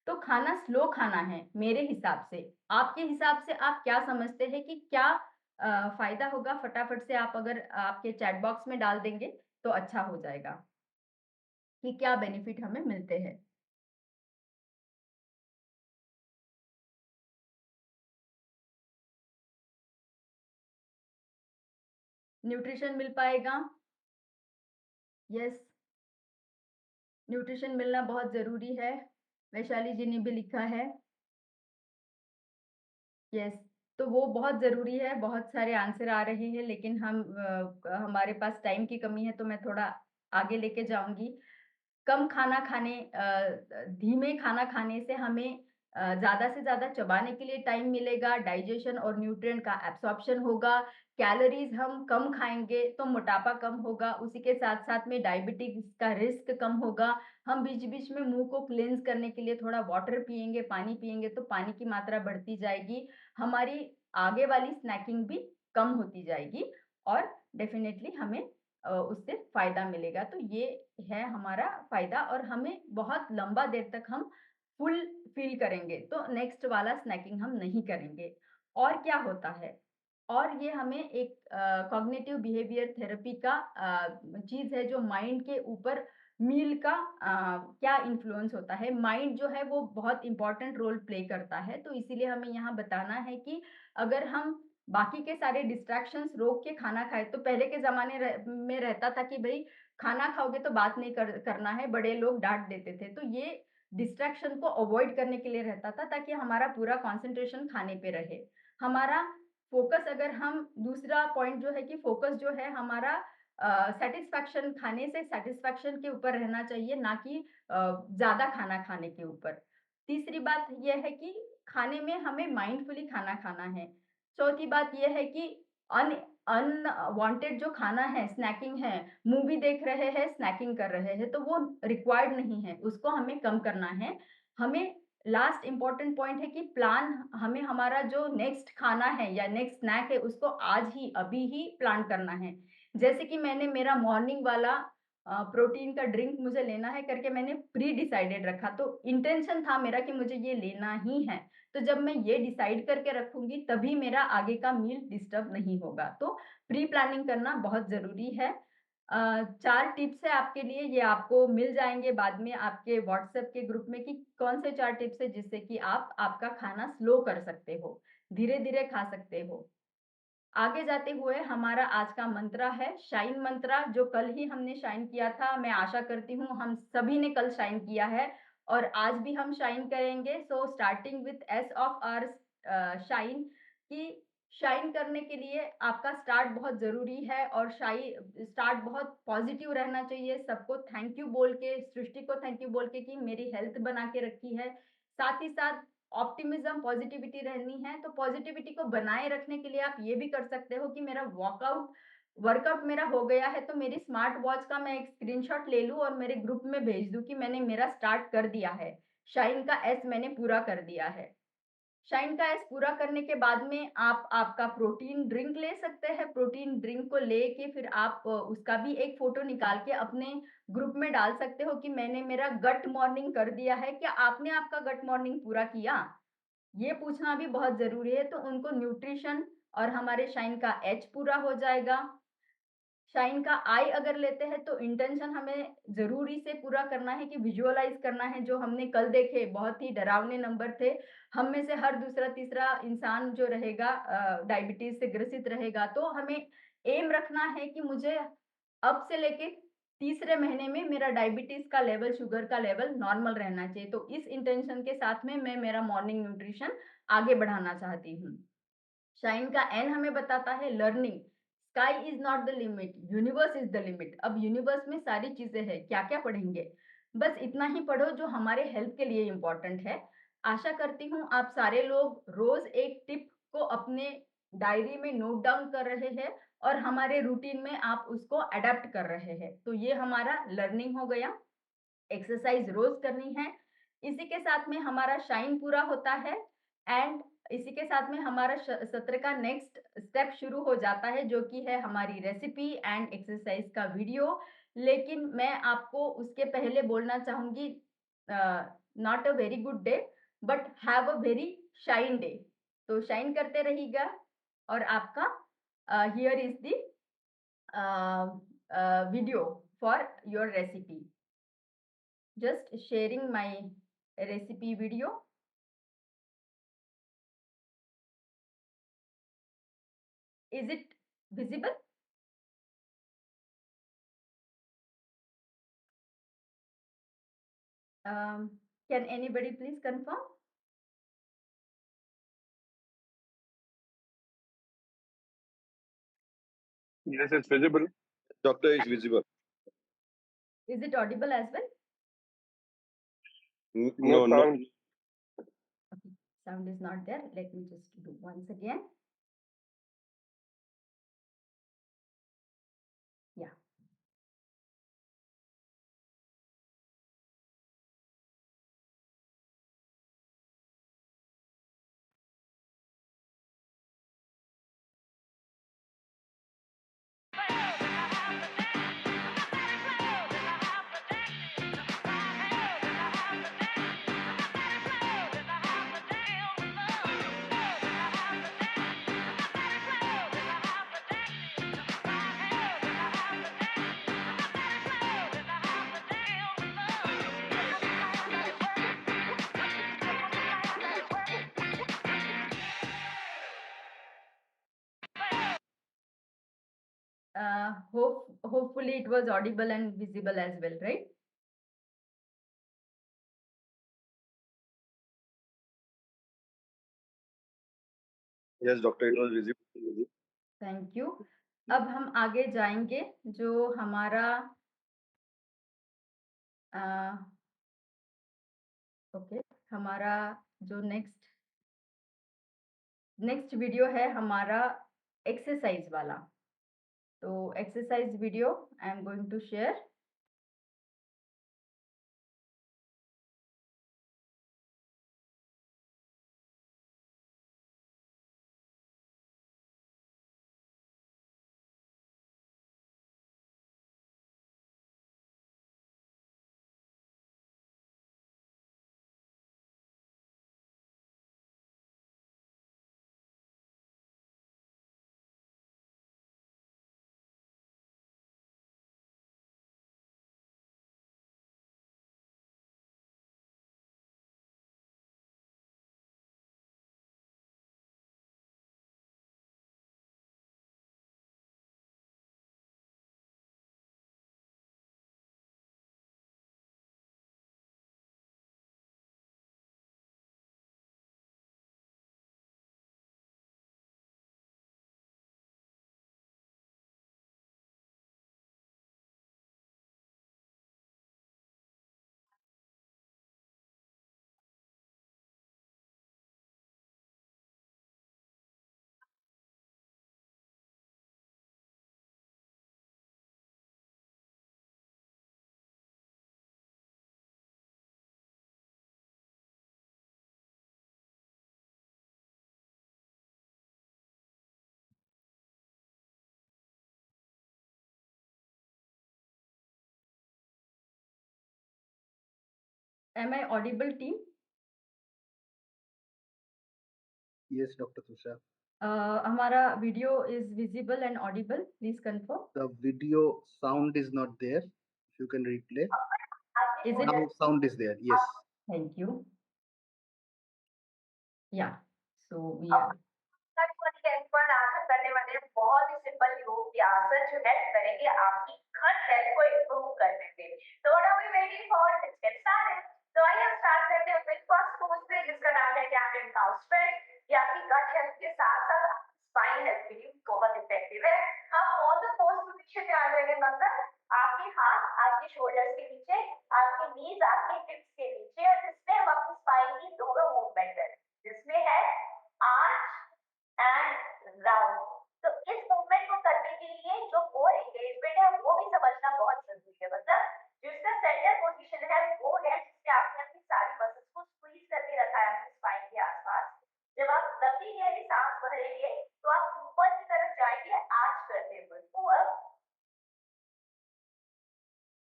S3: तो खाना स्लो खाना है मेरे हिसाब से। आपके हिसाब से आप क्या समझते हैं कि क्या फायदा होगा? फटाफट से आप अगर आपके चैट बॉक्स में डाल देंगे तो अच्छा हो जाएगा कि क्या बेनिफिट हमें मिलते हैं। न्यूट्रिशन मिल पाएगा? यस, न्यूट्रिशन मिलना बहुत जरूरी है। वैशाली जी ने भी लिखा है यस। तो वो बहुत ज़रूरी है, बहुत सारे आंसर आ रहे हैं लेकिन हमारे पास टाइम की कमी है तो मैं थोड़ा आगे लेके जाऊँगी। कम खाना खाने धीमे खाना खाने से हमें ज़्यादा से ज़्यादा चबाने के लिए टाइम मिलेगा, डाइजेशन और न्यूट्रिएंट का एब्सॉर्प्शन होगा, कैलोरीज़ हम कम खाएँगे तो मोटापा कम होगा, उसी के साथ-साथ में डायबिटीज़ का रिस्क कम होगा। हम बीच-बीच में मुँह को क्लींज़ करने के लिए थोड़ा वाटर पिएँगे, पानी पिएँगे तो पानी की मात्रा बढ़ती जाएगी। हमारी आगे वाली स्नैकिंग भी कम होती जाएगी और डेफ़िनेटली हमें उससे फ़ायदा मिलेगा। तो ये है हमारा फ़ायदा और हमें बहुत लंबा देर तक हम फुल फ़ील करेंगे, तो नेक्स्ट वाला स्नैकिंग हम नहीं करेंगे। और क्या होता है? और ये हमें एक कॉग्निटिव बिहेवियर थेरेपी का चीज़ है जो माइंड के ऊपर मील का क्या इन्फ्लुएंस होता है। माइंड जो है वो बहुत इम्पोर्टेंट रोल प्ले करता है, तो इसीलिए हमें यहाँ बताना है कि अगर हम बाकी के सारे डिस्ट्रैक्शंस रोक के खाना खाएँ, तो पहले के ज़माने में रहता था कि भई खाना खाओगे तो बात नहीं करना है, बड़े लोग डाँट देते थे। तो ये डिस्ट्रैक्शन को अवॉइड करने के लिए रहता था ताकि हमारा पूरा कंसंट्रेशन खाने पे रहे। हमारा फ़ोकस, अगर हम दूसरा पॉइंट जो है कि फ़ोकस जो है हमारा सैटिस्फैक्शन, खाने से सैटिस्फैक्शन के ऊपर रहना चाहिए, ना कि ज़्यादा खाना खाने के ऊपर। तीसरी बात ये है कि खाने में हमें माइंडफुली खाना खाना है। चौथी बात ये है कि अन अनवांटेड जो खाना है, स्नैकिंग है, मूवी देख रहे हैं, स्नैकिंग कर रहे हैं, तो वो रिक्वायर्ड नहीं है, उसको हमें कम करना है। हमें लास्ट इम्पोर्टेंट पॉइंट है कि प्लान, हमें हमारा जो नेक्स्ट खाना है या नेक्स्ट स्नैक है, उसको आज ही, अभी ही प्लान करना है। जैसे कि मैंने मेरा मॉर्निंग वाला प्रोटीन का ड्रिंक मुझे लेना है करके मैंने प्री डिसाइडेड रखा, तो इंटेंशन था मेरा कि मुझे ये लेना ही है। तो जब मैं ये डिसाइड करके रखूँगी तभी मेरा आगे का मील डिस्टर्ब नहीं होगा। तो प्री प्लानिंग करना बहुत ज़रूरी है। 4 टिप्स है आपके लिए, ये आपको मिल जाएँगे बाद में आपके व्हाट्सएप के ग्रुप में कि कौन से 4 टिप्स है जिससे कि आप आपका खाना स्लो कर सकते हो, धीरे-धीरे खा सकते हो। आगे जाते हुए हमारा आज का मंत्रा है शाइन मंत्रा, जो कल ही हमने शाइन किया था। मैं आशा करती हूँ हम सभी ने कल शाइन किया है और आज भी हम शाइन करेंगे। So starting with S of our shine, कि शाइन करने के लिए आपका स्टार्ट बहुत ज़रूरी है और स्टार्ट बहुत पॉजिटिव रहना चाहिए। सबको थैंक यू बोल के, सृष्टि को थैंक यू बोल के कि मेरी हेल्थ बना के रखी है। साथ ही साथ ऑप्टिमिज्म, पॉजिटिविटी रहनी है, तो पॉजिटिविटी को बनाए रखने के लिए आप ये भी कर सकते हो कि मेरा वर्कआउट मेरा हो गया है तो मेरी स्मार्ट वॉच का मैं एक स्क्रीनशॉट ले लूँ और मेरे ग्रुप में भेज दूँ कि मैंने मेरा स्टार्ट कर दिया है। शाइन का एस मैंने पूरा कर दिया है। शाइन का एस पूरा करने के बाद में आप आपका प्रोटीन ड्रिंक ले सकते हैं। प्रोटीन ड्रिंक को लेके फिर आप उसका भी एक फ़ोटो निकाल के अपने ग्रुप में डाल सकते हो कि मैंने मेरा गट मॉर्निंग कर दिया है। क्या आपने आपका गट मॉर्निंग पूरा किया? ये पूछना भी बहुत ज़रूरी है। तो उनको न्यूट्रिशन और हमारे शाइन का एच पूरा हो जाएगा। शाइन का आई अगर लेते हैं तो इंटेंशन हमें ज़रूरी से पूरा करना है कि विजुअलाइज़ करना है, जो हमने कल देखे बहुत ही डरावने नंबर थे। हम में से हर दूसरा-तीसरा इंसान जो रहेगा डायबिटीज़ से ग्रसित रहेगा, तो हमें एम रखना है कि मुझे अब से लेके तीसरे महीने में मेरा डायबिटीज़ का लेवल, शुगर का लेवल नॉर्मल रहना चाहिए। तो इस इंटेंशन के साथ में मैं मेरा मॉर्निंग न्यूट्रिशन आगे बढ़ाना चाहती हूँ। शाइन का एन हमें बताता है learning. Sky is not the limit, universe is the limit. अब यूनिवर्स में सारी चीजें हैं, क्या क्या पढ़ेंगे? बस इतना ही पढ़ो जो हमारे हेल्थ के लिए इम्पोर्टेंट है। आशा करती हूँ आप सारे लोग रोज एक टिप को अपने डायरी में नोट डाउन कर रहे हैं और हमारे रूटीन में आप उसको अडेप्ट कर रहे हैं। तो ये हमारा लर्निंग हो गया। एक्सरसाइज रोज करनी है। इसी के साथ में हमारा शाइन पूरा होता है एंड इसी के साथ में हमारा सत्र का नेक्स्ट स्टेप शुरू हो जाता है, जो कि है हमारी रेसिपी एंड एक्सरसाइज का वीडियो। लेकिन मैं आपको उसके पहले बोलना चाहूंगी, not a very good day but have a very shine day. तो शाइन करते रहिएगा और आपका here is the video for your recipe. Just sharing my recipe video. Is it visible? Can anybody please confirm?
S4: Yes, it's visible.
S5: Doctor is visible.
S3: Is it audible as well?
S4: No
S5: No.
S4: sound.
S3: Okay, sound is not there. Let me just do once again. Yeah. Hopefully it was audible and visible as well, right?
S5: Yes, doctor, it was visible.
S3: Thank you. अब हम आगे जाएंगे, जो हमारा okay हमारा जो next video है हमारा एक्सरसाइज वाला। तो exercise video I am going to share. Am I audible, team?
S1: Yes, Dr. Tushar.
S3: हमारा video is visible and audible, please confirm.
S5: The video sound is not there. If you can replay.
S3: Is it?
S5: Now sound is there. Yes.
S3: Thank you. Yeah. So we are.
S6: पर आसन करने वाले बहुत ही simple योग के आसन जो help करेंगे आपकी गट हेल्थ को इंप्रूव करने में. So what are we waiting for? Let's get started. तो आइए हम स्टार्ट करते हैं विद फर्स्ट पोज से, जिसका नाम है कैमरन काउ स्ट्रेच. ये आपकी गट हेल्थ के साथ साथ स्पाइन हेल्थ के लिए बहुत इफेक्टिव है. हम ऑन द पोज पोजीशन में आ जाएंगे. मतलब आपके हाथ आपके शोल्डर्स के नीचे, आपके नीज आपके हिप्स के नीचे, और जिसमें हम अपनी स्पाइन की दोनों मूवमेंट करें, जिसमें है आर्च एंड राउंड. तो इस मूवमेंट को करने के लिए जो कोर एंगेजमेंट है वो भी समझना बहुत जरूरी है. मतलब जो इसका सेंटर पोजीशन है वो है जिसमें आपने अपनी सारी मसल्स को स्क्वीज करके रखा है अपनी स्पाइन के आसपास. जब आप लंबी गहरी सांस भरेंगे तो आप ऊपर की तरफ जाएंगे आर्च करते हुए ऊपर,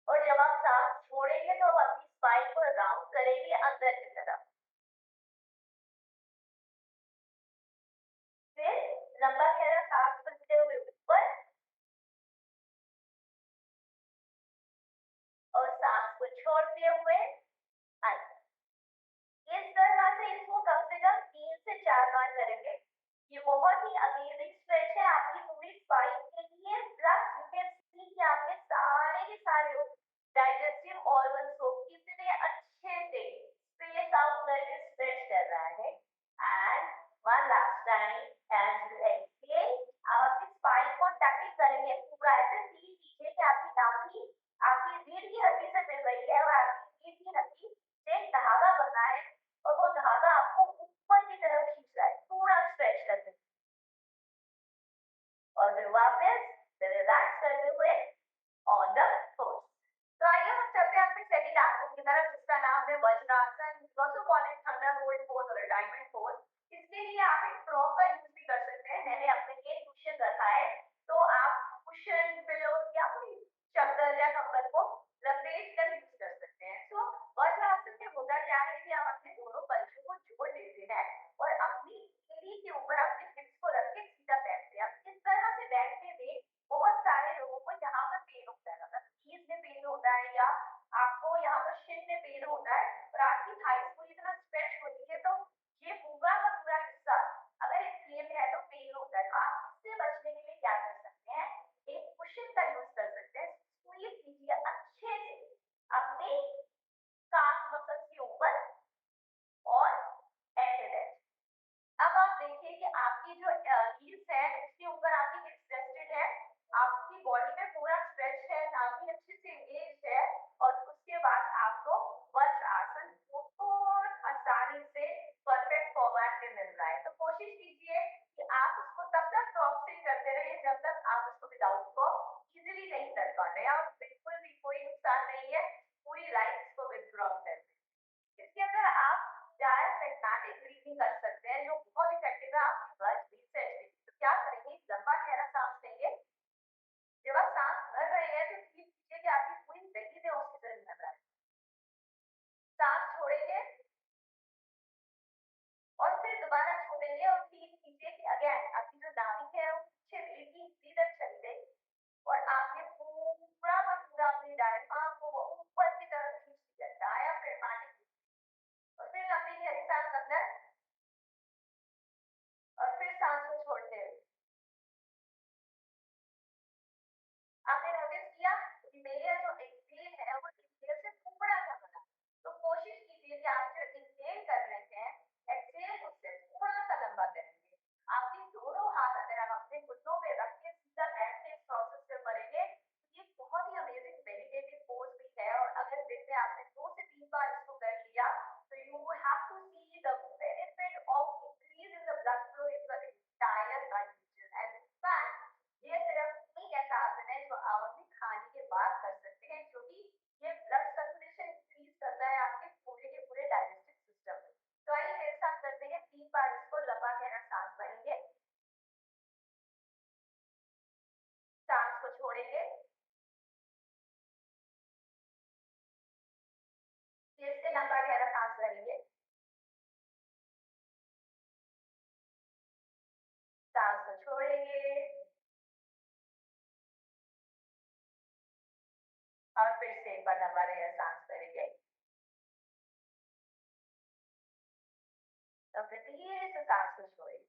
S6: और जब आप सांस छोड़ेंगे तो आप अपनी स्पाइन को राउंड करेंगे अंदर की तरफ. फिर लंबा गहरा सांस भरते हुए ऊपर और सांस को छोड़ते हुए अंदर. इस तरह से इसको कम से कम 3 से 4 बार करेंगे. ये बहुत ही अमेजिंग स्ट्रेच है आपकी पूरी स्पाइन के लिए. प्लस यू कैन सी कि आपके सारे के सारे डाइजेस्टिव ऑर्गन्स को कितने अच्छे से स्पेस आउट करके स्ट्रेच कर रहा है. And one last time as you exhale, आप अपनी स्पाइन को टकिंग करेंगे पूरा. ऐसे फील कीजिए कि आपकी नाभि आपकी रीढ़ की हड्डी से मिल रही है और आपकी रीढ़ की हड्डी से एक धागा बना है और वो धागा आपको ऊपर की तरफ खींच रहा है पूरा स्ट्रेच करते हुए. और फिर वापस रिलैक्स करते हुए ऑन द पोज. तो आइए हम चलते हैं अपने सेकंड आसन की तरफ, जिसका नाम है vajrasana, also called it Thunderbolt pose और डायमंड पोज. इसके लिए आप एक फ्रॉक का यूज भी कर सकते हैं. मैंने अपने लिए कुशन रखा है, तो आप कुशन, पिलो या कोई चादर या कंबल को लपेट कर यूज कर सकते हैं. तो वज्रासन में होता क्या है कि हम अपने दोनों पंजों को जोड़ लेते हैं और अपनी एड़ी के ऊपर अपने हिप्स को रख के सीधा बैठते हैं. इस तरह से बैठने में बहुत सारे लोगों को यहाँ पर पेन होता है, मतलब नीज में पेन होता है या आपको यहाँ पर शिन में पेन होता है, और आपकी थाइस पूरी तरह स्ट्रेच होती है. तो ये पूरा का पूरा हिस्सा अगर एक पेन है तो पेन होता है. तो आप इससे बचने के लिए क्या कर सकते हैं, एक कुशन का यूज कर सकते हैं. स्क्वीज कीजिए अच्छे से अपने कान मसल के ऊपर और ऐसे बैठ. अब आप देखिए कि आपकी जो हील्स है इसके ऊपर आपकी हिप्स रेस्टेड है, आपकी बॉडी में पूरा स्ट्रेच है, नाभि अच्छे से एंगेज है, और उसके बाद आपको वज्र आसन बहुत आसानी से परफेक्ट फॉर्मेट में मिल रहा है. तो कोशिश कीजिए कि आप उसको तब तक क्रॉप से करते रहिए जब तक आप उसको विदाउट क्रॉप इजीली नहीं कर पा रहे. आप बिल्कुल भी कोई नुकसान नहीं है पूरी लाइफ इसको विद क्रॉप करने. इसके अंदर आप डायफ्रैग्मेटिक ब्रीथिंग कर सकते हैं जो बहुत इफेक्टिव है आपकी ब्लड रीसेट में. तो क्या करेंगे, लंबा गहरा सांस लेंगे. जब आप सांस भर रहे हैं तो फील कीजिए कि आपकी पूरी बॉडी में ऑक्सीजन मिल रहा है. सांस छोड़ेंगे और फिर दोबारा छोड़ेंगे और फील कीजिए कि अगेन आपकी जो नाभि है वो पीछे रीढ़ की हड्डी तक चली गई और आपने पूरा का पूरा अपनी डायफ्राम को ऊपर की तरफ खींच लिया. डायफ्रैग्मेटिक. और फिर लंबी गहरी सांस अंदर और फिर सांस को छोड़ते हुए. आपने नोटिस किया कि मेरा जो एक्सहेल है वो इंहेल से थोड़ा सा बड़ा. तो कोशिश कीजिए कि आप जो इंहेल कर रहे हैं एक्सहेल उससे थोड़ा सा लंबा करेंगे. आपके दोनों हाथ अगर आप अपने घुटनों पे रख के सीधा बैठ के इस प्रोसेस से करेंगे तो ये बहुत ही अमेजिंग मेडिटेटिव पोज भी है. और अगर दिन में आपने 2 से 3 बार इसको कर लिया तो you have to see the benefit of increase in the blood flow in the entire body. And in fact ये सिर्फ एक ऐसा आसन है जो आप अपने खाने के बाद कर सकते हैं, क्योंकि ये ब्लड सर्कुलेशन इंक्रीज करता है आपके पूरे के पूरे डाइजेस्टिव सिस्टम में. तो आइए मेरे साथ करते हैं 3 बार इसको. लंबा गहरा सांस भरेंगे, सांस को छोड़ेंगे, फिर से लंबा गहरा सांस भरेंगे, छोड़ेंगे और फिर से एक बार लंबा लेकर सांस करेंगे। तो फिर धीरे से सांस को छोड़ेंगे।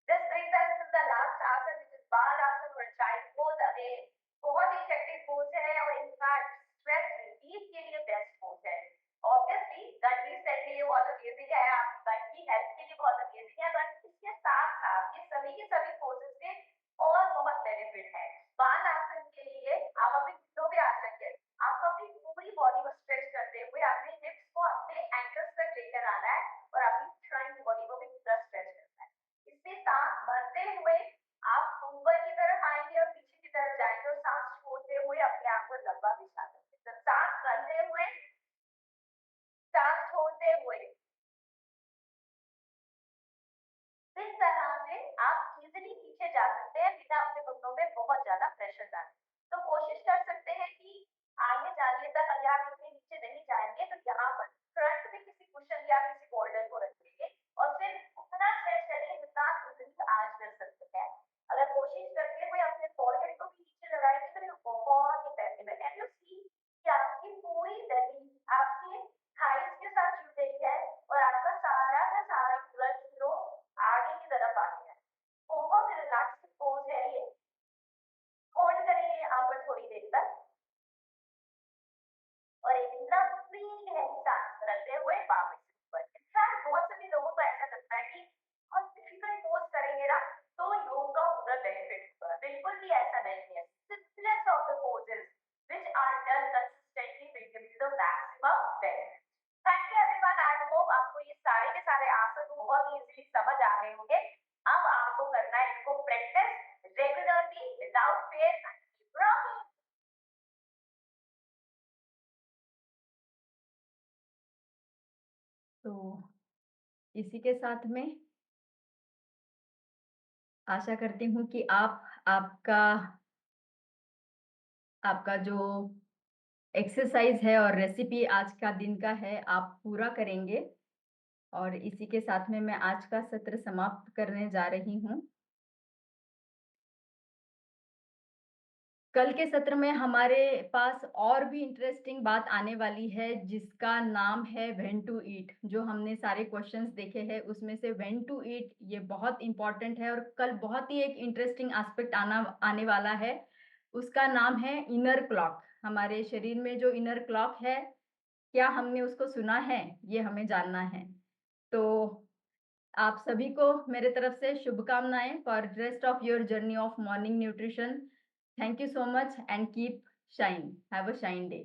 S6: This brings us to the last asana, which is Balasana or child pose. Again, बहुत ही effective pose है और इनफैक्ट स्ट्रेस रिलीफ के लिए बेस्ट पोज है। ऑब्वियसली गट रीसेट के लिए बहुत अमेजिंग है, आपकी गट की हेल्थ के लिए बहुत अमेजिंग है, बट इसके साथ साथ ये सभी के सभी पोजेस के और बहुत बेनिफिट है। बाल आसन के लिए आप अपने घुटनों पे आ सकते हैं, आपको अपनी पूरी बॉडी को स्ट्रेच करते हुए अपने हिप्स को अपने एंकल्स तक लेकर आना है और अपनी फ्रंट बॉडी को भी पूरा स्ट्रेच करना है। इससे सांस भरते हुए आप ऊपर की तरफ आएंगे और पीछे की तरफ जाएंगे और सांस छोड़ते हुए अपने आप को लंबा बिछा देंगे। तो सांस भरते हुए, सांस छोड़ते हुए, इस तरह से आप इजीली पीछे जा सकते हैं बिना अपने घुटनों पे बहुत ज्यादा प्रेशर डालें। तो कोशिश कर सकते हैं कि आगे जाने तक अगर आप इतने नीचे नहीं जाएंगे तो यहाँ पर फ्रंट में किसी कुशन या किसी बोल्डर को रखेंगे और फिर उतना स्ट्रेच करेंगे जितना आप इजीली आज कर सकते हैं। अगर कोशिश करते हुए अपने फॉरहेड को भी नीचे लगाएंगे तो ये बहुत ही इफेक्टिव है। एंड यू सी कि आपकी पूरी बेली आपके थाइस के साथ जुड़ गई है और आपका सारा का सारा ब्लड फ्लो आगे की तरफ आ गया है। बहुत रिलैक्स पोज है ये। होल्ड करेंगे यहाँ पर थोड़ी देर तक और एक लंबी गहरी सांस रखते हुए वापस ऊपर। इनफैक्ट बहुत सभी लोगों को ऐसा लगता है कि बहुत डिफिकल्ट पोज करेंगे ना तो योग का पूरा बेनिफिट होगा। बिल्कुल भी ऐसा नहीं है। Simplest of the poses which are done consistently will give you the maximum benefit. Thank you everyone. I hope आपको ये सारे के सारे आसन बहुत इजीली समझ आ गए होंगे। अब आपको करना है इनको practice regularly without fair and keep rocking.
S3: तो इसी के साथ में आशा करती हूँ कि आपका आपका जो एक्सरसाइज है और रेसिपी आज का दिन का है आप पूरा करेंगे और इसी के साथ में मैं आज का सत्र समाप्त करने जा रही हूँ। कल के सत्र में हमारे पास और भी इंटरेस्टिंग बात आने वाली है जिसका नाम है व्हेन टू ईट। जो हमने सारे क्वेश्चंस देखे हैं उसमें से व्हेन टू ईट ये बहुत इंपॉर्टेंट है और कल बहुत ही एक इंटरेस्टिंग एस्पेक्ट आने वाला है। उसका नाम है इनर क्लॉक। हमारे शरीर में जो इनर क्लॉक है क्या हमने उसको सुना है, ये हमें जानना है। तो आप सभी को मेरे तरफ से शुभकामनाएं for rest of your journey of morning nutrition. Thank you so much and keep shine. Have a shine day.